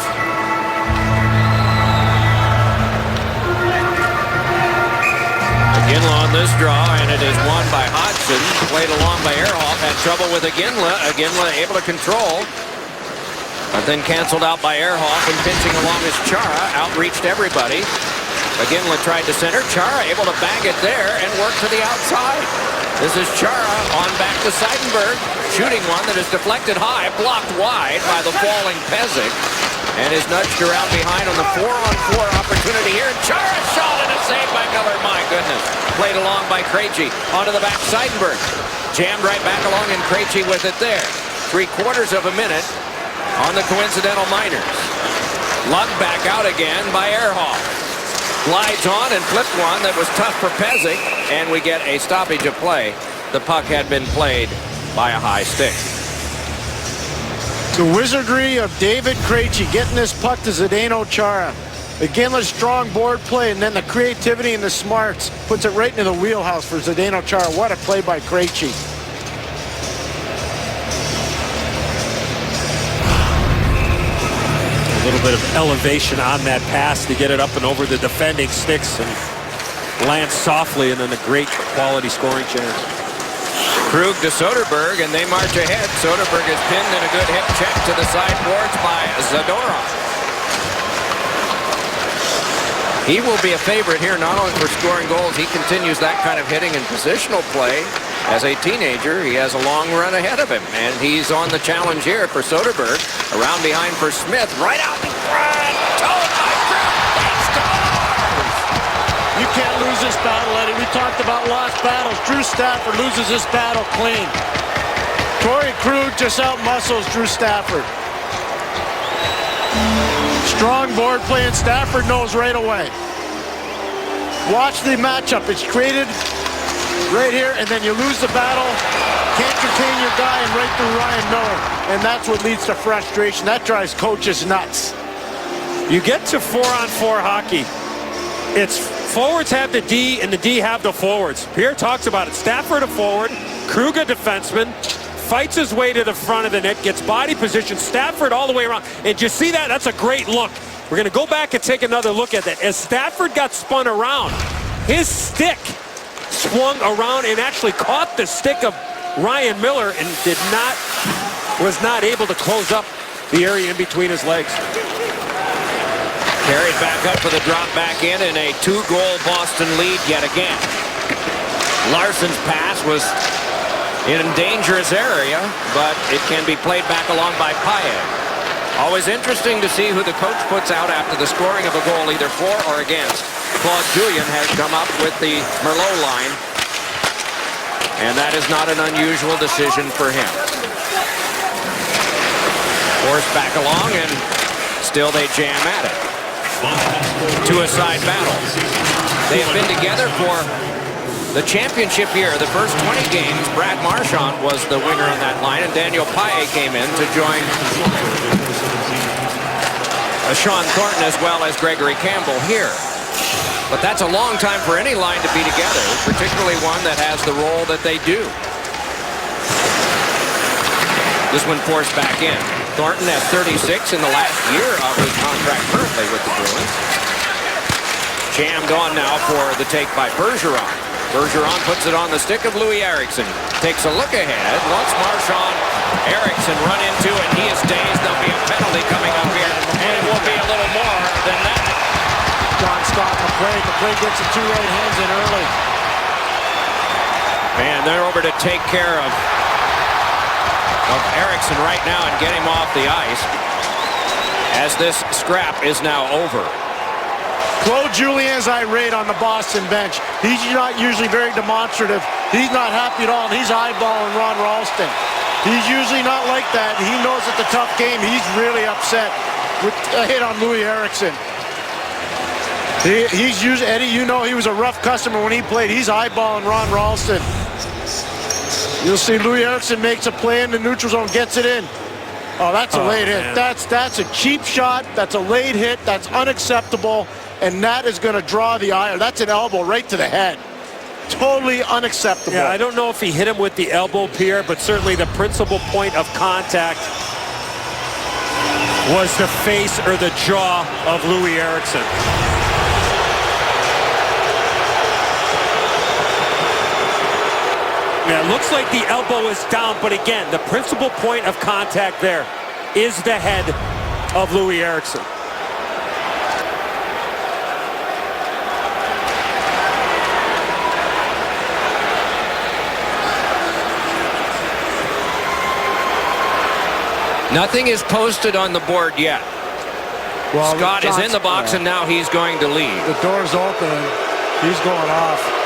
Iginla on this draw, and it is won by Hodgson. Played along by Ehrhoff. Had trouble with Iginla. Iginla able to control, but then canceled out by Ehrhoff, and pinching along is Chara. Outreached everybody. Iginla tried to center. Chara able to bag it there and work to the outside. This is Chara on back to Seidenberg. Shooting one that is deflected high, blocked wide by the falling Pezic, and is nudged around behind on the 4-on-4 opportunity here. Chara shot, and a save by Miller. My goodness. Played along by Krejci. Onto the back, Seidenberg. Jammed right back along, and Krejci with it there. 3/4 of a minute on the coincidental minors. Lugged back out again by Ehrhoff. Glides on and flipped one that was tough for Pezic, and we get a stoppage of play. The puck had been played by a high stick. The wizardry of David Krejci getting this puck to Zdeno Chara. Iginla's strong board play, and then the creativity and the smarts puts it right into the wheelhouse for Zdeno Chara. What a play by Krejci. A little bit of elevation on that pass to get it up and over the defending sticks and land softly, and then a great quality scoring chance. Krug to Soderberg, and they march ahead. Soderberg is pinned in a good hip check to the sideboards by Zadorov. He will be a favorite here, not only for scoring goals. He continues that kind of hitting and positional play. As a teenager, he has a long run ahead of him, and he's on the challenge here for Soderberg. Around behind for Smith, right out in front. Towed by Krug. He scores! You can't lose this battle, Eddie. We talked about lost battles. Drew Stafford loses this battle clean. Torrey Krug just out-muscles Drew Stafford. Strong board play, and Stafford knows right away. Watch the matchup. It's created right here, and then you lose the battle. Can't contain your guy, and right through Ryan Miller. And that's what leads to frustration. That drives coaches nuts. You get to 4-on-4 hockey. It's forwards have the D, and the D have the forwards. Pierre talks about it. Stafford a forward, Krug a defenseman, fights his way to the front of the net, gets body position, Stafford all the way around. And you see that? That's a great look. We're going to go back and take another look at that. As Stafford got spun around, his stick swung around and actually caught the stick of Ryan Miller and was not able to close up the area in between his legs. Carried back up for the drop back in a 2-goal Boston lead yet again. Larson's pass was in a dangerous area, but it can be played back along by Payet. Always interesting to see who the coach puts out after the scoring of a goal, either for or against. Claude Julien has come up with the Merlot line, and that is not an unusual decision for him. Forced back along, and still they jam at it. Two-a-side battle. They have been together for the championship year. The first 20 games, Brad Marchand was the winger on that line, and Daniel Payet came in to join Sean Thornton as well as Gregory Campbell here. But that's a long time for any line to be together, particularly one that has the role that they do. This one forced back in. Thornton at 36 in the last year of his contract currently with the Bruins. Jammed on now for the take by Bergeron. Bergeron puts it on the stick of Louis Eriksson. Takes a look ahead. Once Marchand, Eriksson run into it. He is dazed. There'll be a penalty coming up here. And it will be a little more than that. John Scott, McQuaid gets the 2 right hands in early. Man, they're over to take care of Eriksson right now and get him off the ice as this scrap is now over. Claude Julien's irate on the Boston bench. He's not usually very demonstrative. He's not happy at all. He's eyeballing Ron Ralston. He's usually not like that. He knows it's a tough game. He's really upset with a hit on Louis Eriksson. He's usually, Eddie, you know he was a rough customer when he played. He's eyeballing Ron Ralston. You'll see Louis Eriksson makes a play in the neutral zone, gets it in. Oh, that's a late hit. That's a cheap shot. That's a late hit. That's unacceptable. And that is going to draw the ire. That's an elbow right to the head. Totally unacceptable. Yeah, I don't know if he hit him with the elbow, Pierre, but certainly the principal point of contact was the face or the jaw of Louis Eriksson. Yeah, it looks like the elbow is down, but again, the principal point of contact there is the head of Louis Eriksson. Nothing is posted on the board yet. Well, Scott is in the box, and now he's going to leave. The door's open, and he's going off.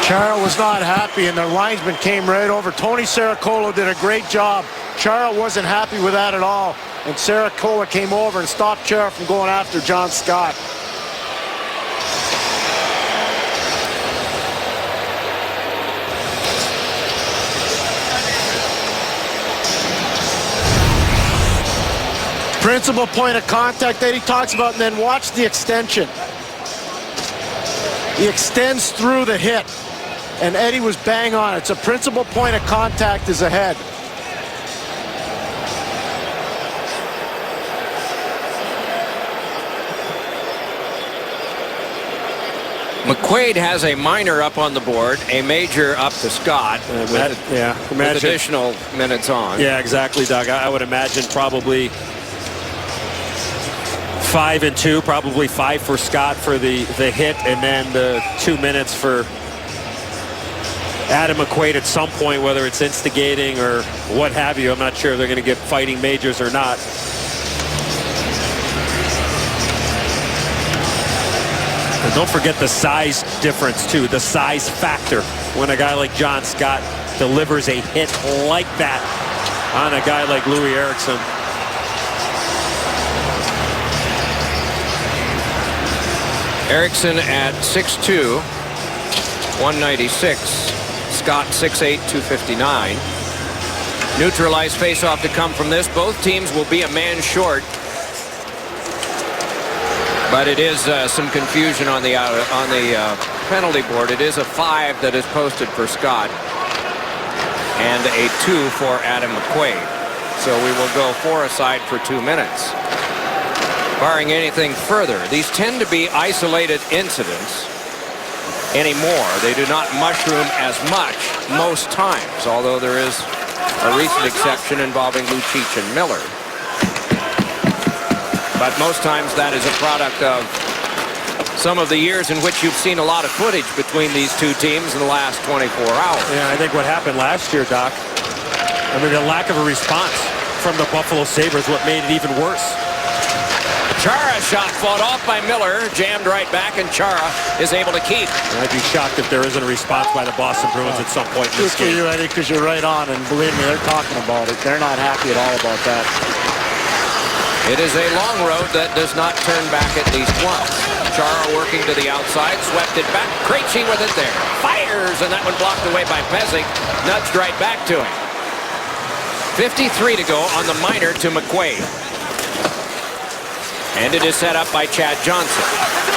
Chara was not happy, and their linesman came right over. Tony Seracolo did a great job. Chara wasn't happy with that at all, and Seracolo came over and stopped Chara from going after John Scott. Principal point of contact that he talks about, and then watch the extension. He extends through the hit, and Eddie was bang on. It's a principal point of contact is ahead. McQuaid has a minor up on the board, a major up to Scott with additional minutes on. Yeah, exactly, Doug. I would imagine probably 5 and 2, probably 5 for Scott for the hit, and then the 2 minutes for Adam McQuaid at some point, whether it's instigating or what have you. I'm not sure if they're going to get fighting majors or not. And don't forget the size difference, too, the size factor when a guy like John Scott delivers a hit like that on a guy like Louis Eriksson. Eriksson at 6'2", 196. Scott 6'8", 259. Neutralized faceoff to come from this. Both teams will be a man short. But it is some confusion on the penalty board. It is a 5 that is posted for Scott and a 2 for Adam McQuaid. So we will go 4 aside for 2 minutes. barring anything further. These tend to be isolated incidents anymore. They do not mushroom as much most times, although there is a recent exception involving Lucic and Miller. But most times that is a product of some of the years in which you've seen a lot of footage between these two teams in the last 24 hours. Yeah, I think what happened last year, Doc, I mean, the lack of a response from the Buffalo Sabres what made it even worse. Chara shot fought off by Miller, jammed right back, and Chara is able to keep. I'd be shocked if there isn't a response by the Boston Bruins at some point in Good this for game. you, Eddie, because you're right on, and believe me, they're talking about it. They're not happy at all about that. It is a long road that does not turn back at least once. Chara working to the outside, swept it back. Krejci with it there. Fires, and that one blocked away by Pezic. Nudged right back to him. 53 to go on the minor to McQuaid. And it is set up by Chad Johnson.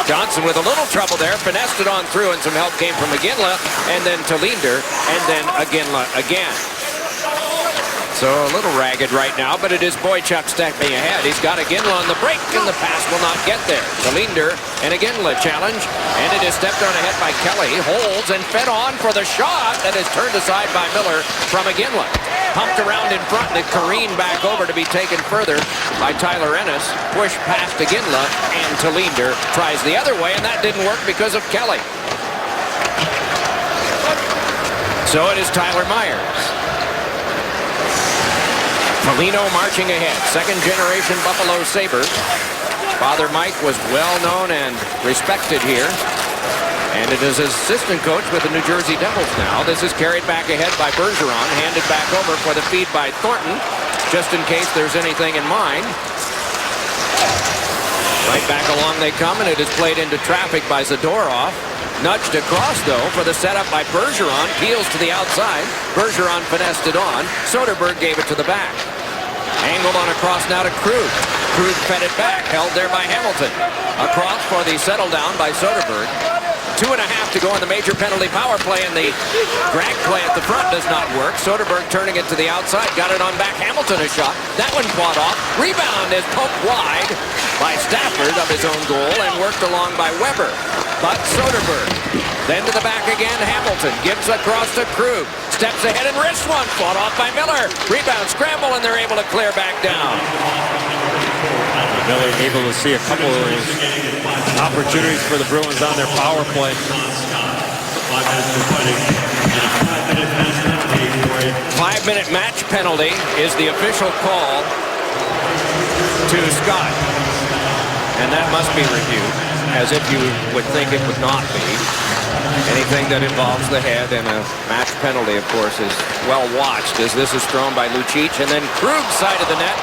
Johnson with a little trouble there, finessed it on through, and some help came from Iginla, and then to Linder, and then Iginla again. So a little ragged right now, but it is Boychuk stepping ahead. He's got Iginla on the break, and the pass will not get there. To Linder, and Iginla challenge, and it is stepped on ahead by Kelly. Holds and fed on for the shot that is turned aside by Miller from Iginla. Pumped around in front and careened back over to be taken further by Tyler Ennis. Pushed past Iginla, and to Linder tries the other way, and that didn't work because of Kelly. So it is Tyler Myers. Foligno marching ahead. Second-generation Buffalo Sabre. Father Mike was well-known and respected here. And it is his assistant coach with the New Jersey Devils now. This is carried back ahead by Bergeron. Handed back over for the feed by Thornton, just in case there's anything in mind. Right back along they come, and it is played into traffic by Zadorov. Nudged across, though, for the setup by Bergeron. Peels to the outside. Bergeron finessed it on. Soderberg gave it to the back. Angled on across now to Krug. Krug fed it back. Held there by Hamilton. Across for the settle down by Soderberg. 2.5 to go on the major penalty power play, and the drag play at the front does not work. Soderberg turning it to the outside. Got it on back. Hamilton a shot. That one fought off. Rebound is poked wide by Stafford of his own goal and worked along by Weber. But Soderberg. Then to the back again, Hamilton. Gives across to Krug. Steps ahead and wrists one. Fought off by Miller. Rebound scramble, and they're able to clear back down. Miller able to see a couple of opportunities for the Bruins on their power play. 5-minute match penalty is the official call to Scott. And that must be reviewed, as if you would think it would not be. Anything that involves the head and a match penalty, of course, is well watched, as this is thrown by Lucic. And then Krug's side of the net.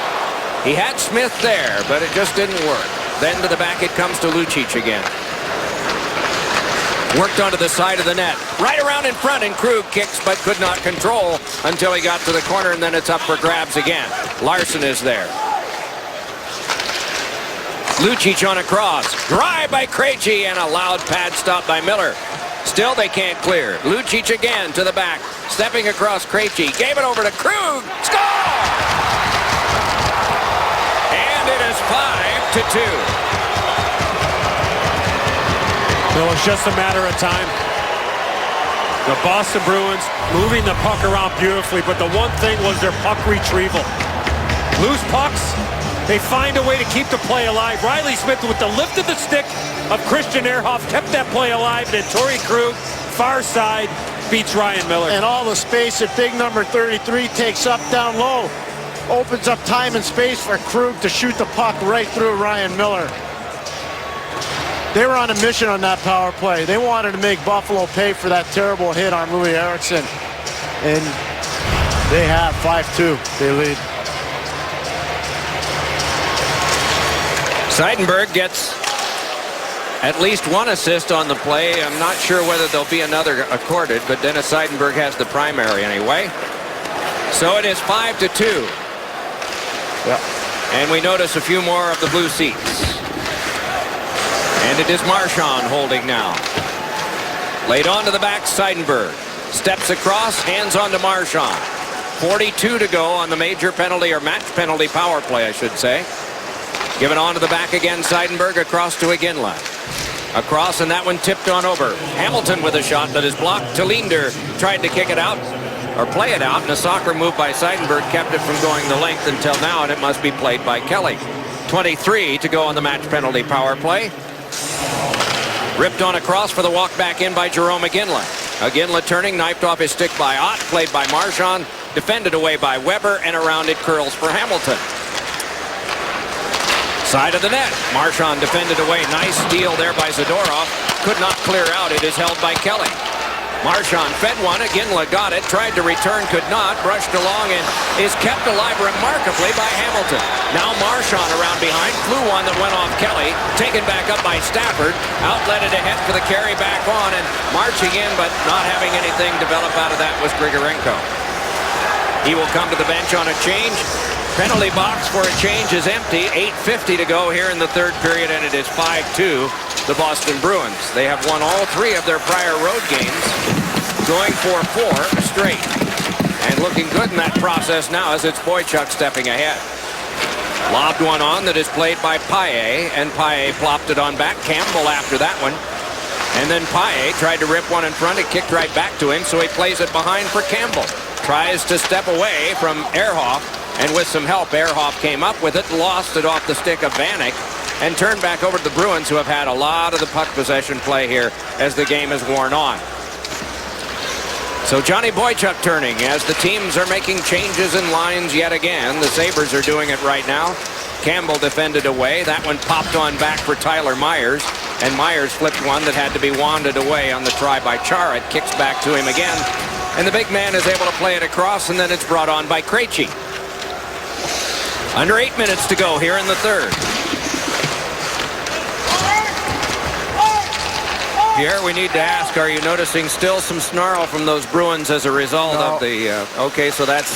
He had Smith there, but it just didn't work. Then to the back it comes to Lucic again. Worked onto the side of the net. Right around in front, and Krug kicks but could not control until he got to the corner, and then it's up for grabs again. Larson is there. Lucic on a cross. Drive by Krejci, and a loud pad stop by Miller. Still they can't clear. Lucic again to the back. Stepping across Krejci. Gave it over to Krug. Score! 5-2. Well, it's just a matter of time. The Boston Bruins moving the puck around beautifully, but the one thing was their puck retrieval. Loose pucks, they find a way to keep the play alive. Riley Smith with the lift of the stick of Christian Ehrhoff kept that play alive, and Torrey Krug, far side, beats Ryan Miller. And all the space that big number 33 takes up down low. Opens up time and space for Krug to shoot the puck right through Ryan Miller. They were on a mission on that power play. They wanted to make Buffalo pay for that terrible hit on Louis Eriksson. And they have 5-2. They lead. Seidenberg gets at least one assist on the play. I'm not sure whether there'll be another accorded, but Dennis Seidenberg has the primary anyway. So it is 5-2. Yep. And we notice a few more of the blue seats. And it is Marchand holding now. Laid on to the back, Seidenberg. Steps across, hands on to Marchand. 42 to go on the major penalty, or match penalty power play, I should say. Given on to the back again, Seidenberg across to Iginla. Across, and that one tipped on over. Hamilton with a shot that is blocked. Talinder tried to kick it out, or play it out, and a soccer move by Seidenberg kept it from going the length until now, and it must be played by Kelly. 23 to go on the match penalty power play. Ripped on across for the walk back in by Jerome Iginla. Iginla turning, knifed off his stick by Ott, played by Marchand, defended away by Weber, and around it curls for Hamilton. Side of the net. Marchand defended away. Nice steal there by Zadorov. Could not clear out. It is held by Kelly. Marchand fed one. Iginla got it. Tried to return. Could not. Brushed along and is kept alive remarkably by Hamilton. Now Marchand around behind. Flew one that went off Kelly. Taken back up by Stafford. Outletted ahead for the carry back on. And marching in but not having anything develop out of that was Grigorenko. He will come to the bench on a change. Penalty box for a change is empty. 8:50 to go here in the third period, and it is 5-2 the Boston Bruins. They have won all three of their prior road games, going for 4 straight. And looking good in that process now as it's Boychuk stepping ahead. Lobbed one on that is played by Paille, and Paille plopped it on back. Campbell after that one. And then Paille tried to rip one in front. It kicked right back to him, so he plays it behind for Campbell. Tries to step away from Ehrhoff. And with some help, Ehrhoff came up with it, lost it off the stick of Vanek, and turned back over to the Bruins, who have had a lot of the puck possession play here as the game has worn on. So Johnny Boychuk turning as the teams are making changes in lines yet again. The Sabres are doing it right now. Campbell defended away. That one popped on back for Tyler Myers, and Myers flipped one that had to be wanded away on the try by Chara. It kicks back to him again, and the big man is able to play it across, and then it's brought on by Krejci. Under 8 minutes to go here in the third. Pierre, we need to ask, are you noticing still some snarl from those Bruins as a result of the... okay, so that's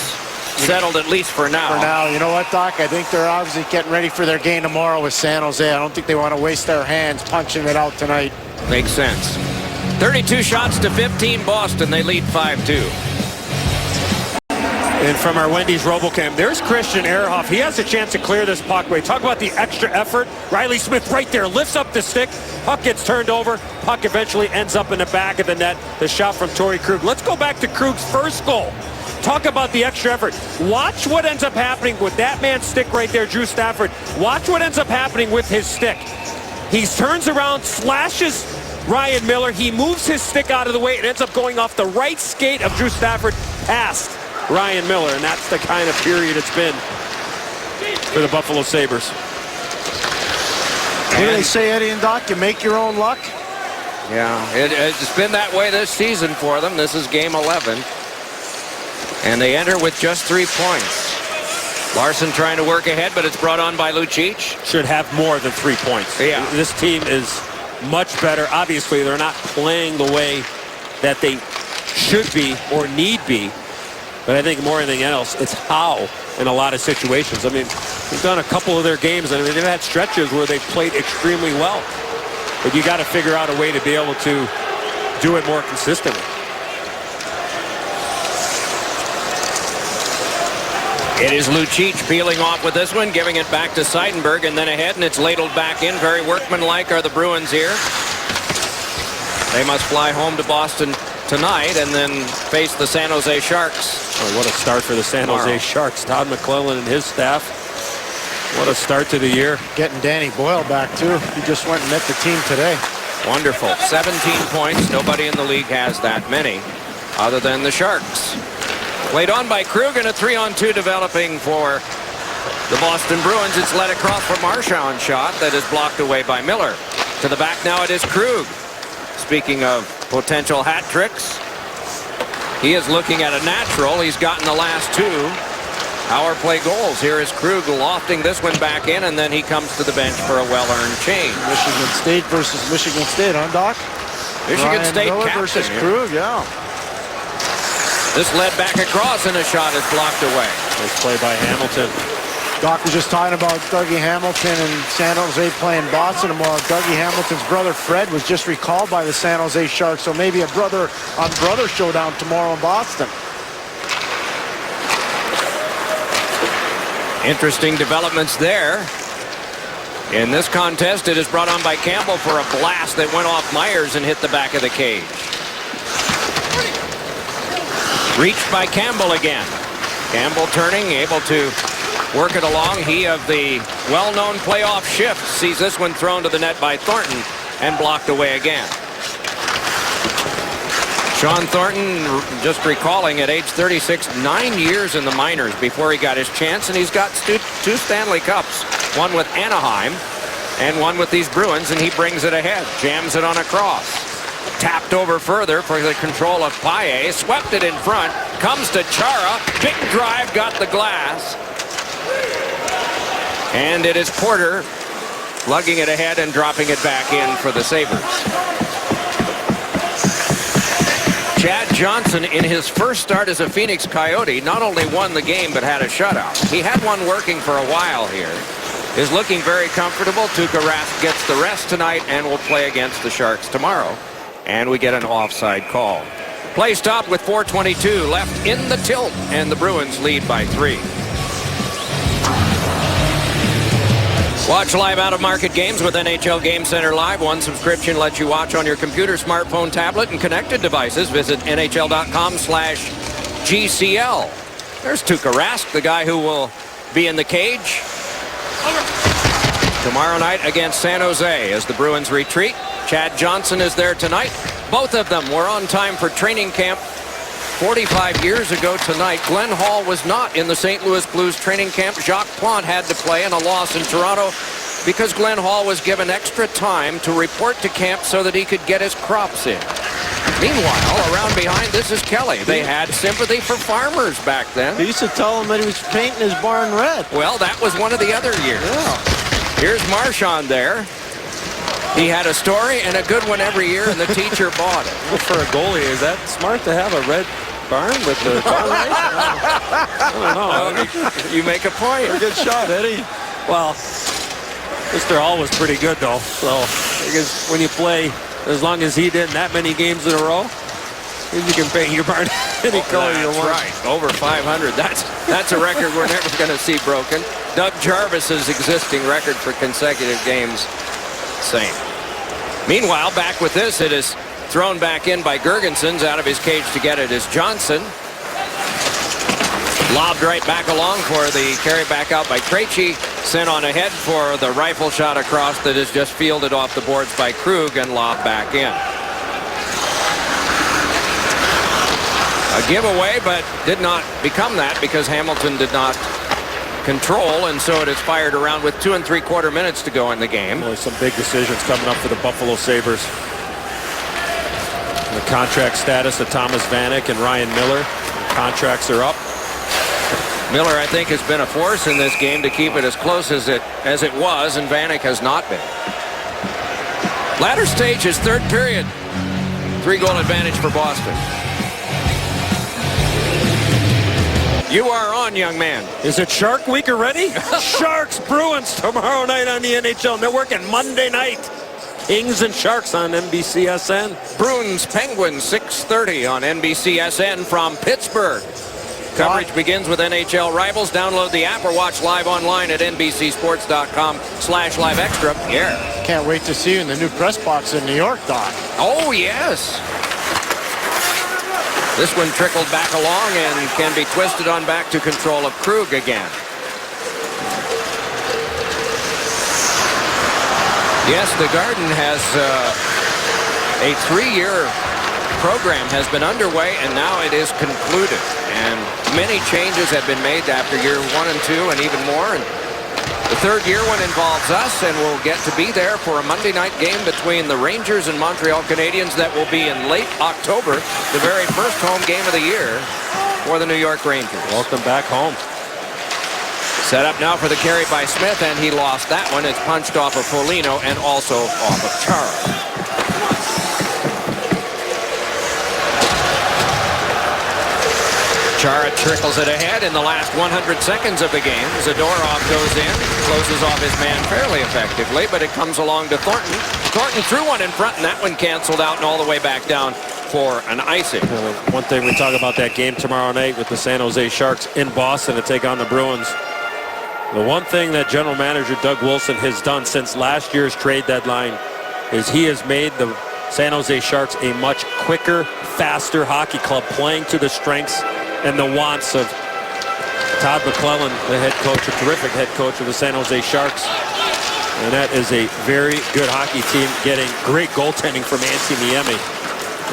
settled at least for now. For now. You know what, Doc? I think they're obviously getting ready for their game tomorrow with San Jose. I don't think they want to waste their hands punching it out tonight. Makes sense. 32 shots to 15 Boston. They lead 5-2. And from our Wendy's RoboCam, there's Christian Ehrhoff. He has a chance to clear this puck away. Talk about the extra effort. Riley Smith right there lifts up the stick. Puck gets turned over. Puck eventually ends up in the back of the net. The shot from Torrey Krug. Let's go back to Krug's first goal. Talk about the extra effort. Watch what ends up happening with that man's stick right there, Drew Stafford. Watch what ends up happening with his stick. He turns around, slashes Ryan Miller. He moves his stick out of the way. It ends up going off the right skate of Drew Stafford past Ryan Miller, and that's the kind of period it's been for the Buffalo Sabres. What do they say, Eddie and Doc? You make your own luck? Yeah, it's been that way this season for them. This is game 11. And they enter with just 3 points. Larson trying to work ahead, but it's brought on by Lucic. Should have more than 3 points. Yeah. This team is much better. Obviously, they're not playing the way that they should be or need be. But I think more than anything else, it's how in a lot of situations. I mean, we've done a couple of their games, and I mean, they've had stretches where they've played extremely well. But you got to figure out a way to be able to do it more consistently. It is Lucic peeling off with this one, giving it back to Seidenberg, and then ahead, and it's ladled back in. Very workmanlike are the Bruins here. They must fly home to Boston tonight and then face the San Jose Sharks. Oh, what a start for the San Jose Sharks. Todd McClellan and his staff. What a start to the year. Getting Danny Boyle back, too. He just went and met the team today. Wonderful. 17 points. Nobody in the league has that many other than the Sharks. Played on by Krug, and a 3-on-2 developing for the Boston Bruins. It's led across for Marchand shot that is blocked away by Miller. To the back now it is Krug. Speaking of potential hat tricks, he is looking at a natural. He's gotten the last 2 power play goals. Here is Krug lofting this one back in, and then he comes to the bench for a well-earned change. Michigan State versus Michigan State, huh, Doc? Michigan Ryan State Miller captain versus here. Krug, yeah. This led back across, and a shot is blocked away. Nice play by Hamilton. Doc was just talking about Dougie Hamilton and San Jose playing Boston tomorrow. Dougie Hamilton's brother Fred was just recalled by the San Jose Sharks, so maybe a brother-on-brother showdown tomorrow in Boston. Interesting developments there. In this contest, it is brought on by Campbell for a blast that went off Myers and hit the back of the cage. Reached by Campbell again. Campbell turning, able to work it along. He of the well-known playoff shift sees this one thrown to the net by Thornton and blocked away again. Shawn Thornton, just recalling, at age 36, 9 years in the minors before he got his chance, and he's got two Stanley Cups, one with Anaheim and one with these Bruins, and he brings it ahead, jams it on a cross. Tapped over further for the control of Paille, swept it in front, comes to Chara, big drive, got the glass. And it is Porter lugging it ahead and dropping it back in for the Sabres. Chad Johnson, in his first start as a Phoenix Coyote, not only won the game but had a shutout. He had one working for a while here. Is looking very comfortable. Tuukka Rask gets the rest tonight and will play against the Sharks tomorrow. And we get an offside call. Play stopped with 4:22 left in the tilt, and the Bruins lead by 3. Watch live out-of-market games with NHL Game Center Live. One subscription lets you watch on your computer, smartphone, tablet, and connected devices. Visit NHL.com/GCL. There's Tuukka Rask, the guy who will be in the cage tomorrow night against San Jose as the Bruins retreat. Chad Johnson is there tonight. Both of them were on time for training camp 45 years ago tonight. Glenn Hall was not in the St. Louis Blues training camp. Jacques Plante had to play in a loss in Toronto because Glenn Hall was given extra time to report to camp so that he could get his crops in. Meanwhile, around behind, this is Kelly. They had sympathy for farmers back then. He used to tell him that he was painting his barn red. Well, that was one of the other years. Yeah. Here's Marchand there. He had a story and a good one every year, and the teacher bought it. Well, for a goalie, is that smart to have a red barn with the barn light? I don't know. You make a point. Good shot, Eddie. Well, Mr. Hall was pretty good, though. So, because when you play, as long as he did that many games in a row, you can paint your barn any color you want. That's right. Over 500. That's a record we're never going to see broken. Doug Jarvis's existing record for consecutive games. Same. Meanwhile, back with this, it is thrown back in by Girgensons. Out of his cage to get it is Johnson. Lobbed right back along for the carry back out by Krejci. Sent on ahead for the rifle shot across that is just fielded off the boards by Krug and lobbed back in. A giveaway, but did not become that because Hamilton did not control, and so it is fired around with 2 3/4 minutes to go in the game. Well, some big decisions coming up for the Buffalo Sabres. The contract status of Thomas Vanek and Ryan Miller. The contracts are up. Miller, I think, has been a force in this game to keep it as close as it was, and Vanek has not been. Latter stage is third period. 3-goal advantage for Boston. You are on, young man. Is it Shark Week already? Sharks Bruins tomorrow night on the NHL Network, and Monday night, Kings and Sharks on NBCSN. Bruins Penguins 6:30 on NBCSN from Pittsburgh. Coverage begins with NHL Rivals. Download the app or watch live online at NBCSports.com/live extra. Yeah. Can't wait to see you in the new press box in New York, Doc. Oh, yes. This one trickled back along and can be twisted on back to control of Krug again. Yes, the Garden has a 3-year program has been underway, and now it is concluded. And many changes have been made after year 1 and 2 and even more. And the third year one involves us, and we'll get to be there for a Monday night game between the Rangers and Montreal Canadiens that will be in late October, the very first home game of the year for the New York Rangers. Welcome back home. Set up now for the carry by Smith, and he lost that one. It's punched off of Foligno and also off of Chara. Chara trickles it ahead in the last 100 seconds of the game. Zadorov goes in, closes off his man fairly effectively, but it comes along to Thornton. Thornton threw one in front, and that one canceled out and all the way back down for an icing. One thing we talk about that game tomorrow night with the San Jose Sharks in Boston to take on the Bruins. The one thing that general manager Doug Wilson has done since last year's trade deadline is he has made the San Jose Sharks a much quicker, faster hockey club, playing to the strengths and the wants of Todd McClellan, the head coach, a terrific head coach of the San Jose Sharks. And that is a very good hockey team, getting great goaltending from Antti Niemi.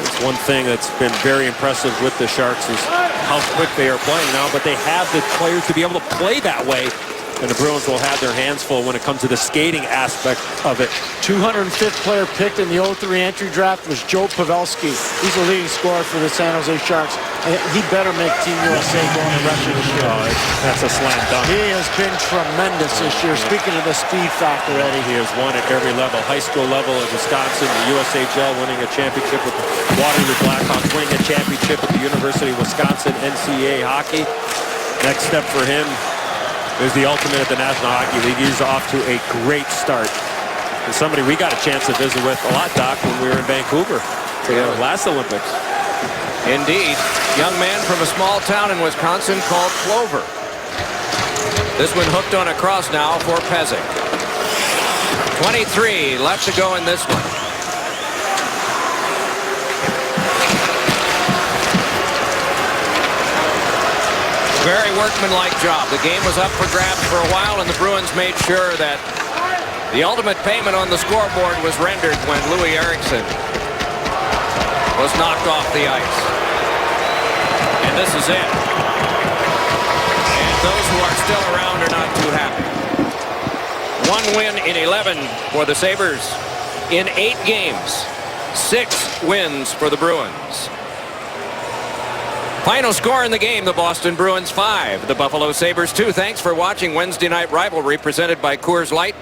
It's one thing that's been very impressive with the Sharks is how quick they are playing now, but they have the players to be able to play that way. And the Bruins will have their hands full when it comes to the skating aspect of it. 205th player picked in the 03 entry draft was Joe Pavelski. He's the leading scorer for the San Jose Sharks. And he better make Team USA going the rest of this year. Oh, that's a slam dunk. He has been tremendous this year. Speaking of the speed factor, Eddie. He has won at every level. High school level at Wisconsin, the USHL, winning a championship with the Waterloo Blackhawks, winning a championship at the University of Wisconsin NCAA hockey. Next step for him is the ultimate at the National Hockey League. He's off to a great start. And somebody we got a chance to visit with a lot, Doc, when we were in Vancouver last Olympics. Indeed. Young man from a small town in Wisconsin called Clover. This one hooked on a cross now for Pezic. 23 left to go in this one. Very workmanlike job. The game was up for grabs for a while, and the Bruins made sure that the ultimate payment on the scoreboard was rendered when Louis Eriksson was knocked off the ice. And this is it. And those who are still around are not too happy. 1 win in 11 for the Sabres. In 8 games, 6 wins for the Bruins. Final score in the game, the Boston Bruins 5, the Buffalo Sabres 2. Thanks for watching Wednesday Night Rivalry presented by Coors Light.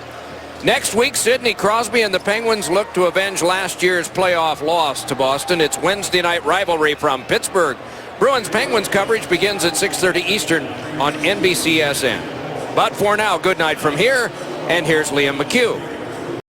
Next week, Sidney Crosby and the Penguins look to avenge last year's playoff loss to Boston. It's Wednesday Night Rivalry from Pittsburgh. Bruins-Penguins coverage begins at 6:30 Eastern on NBCSN. But for now, good night from here, and here's Liam McHugh.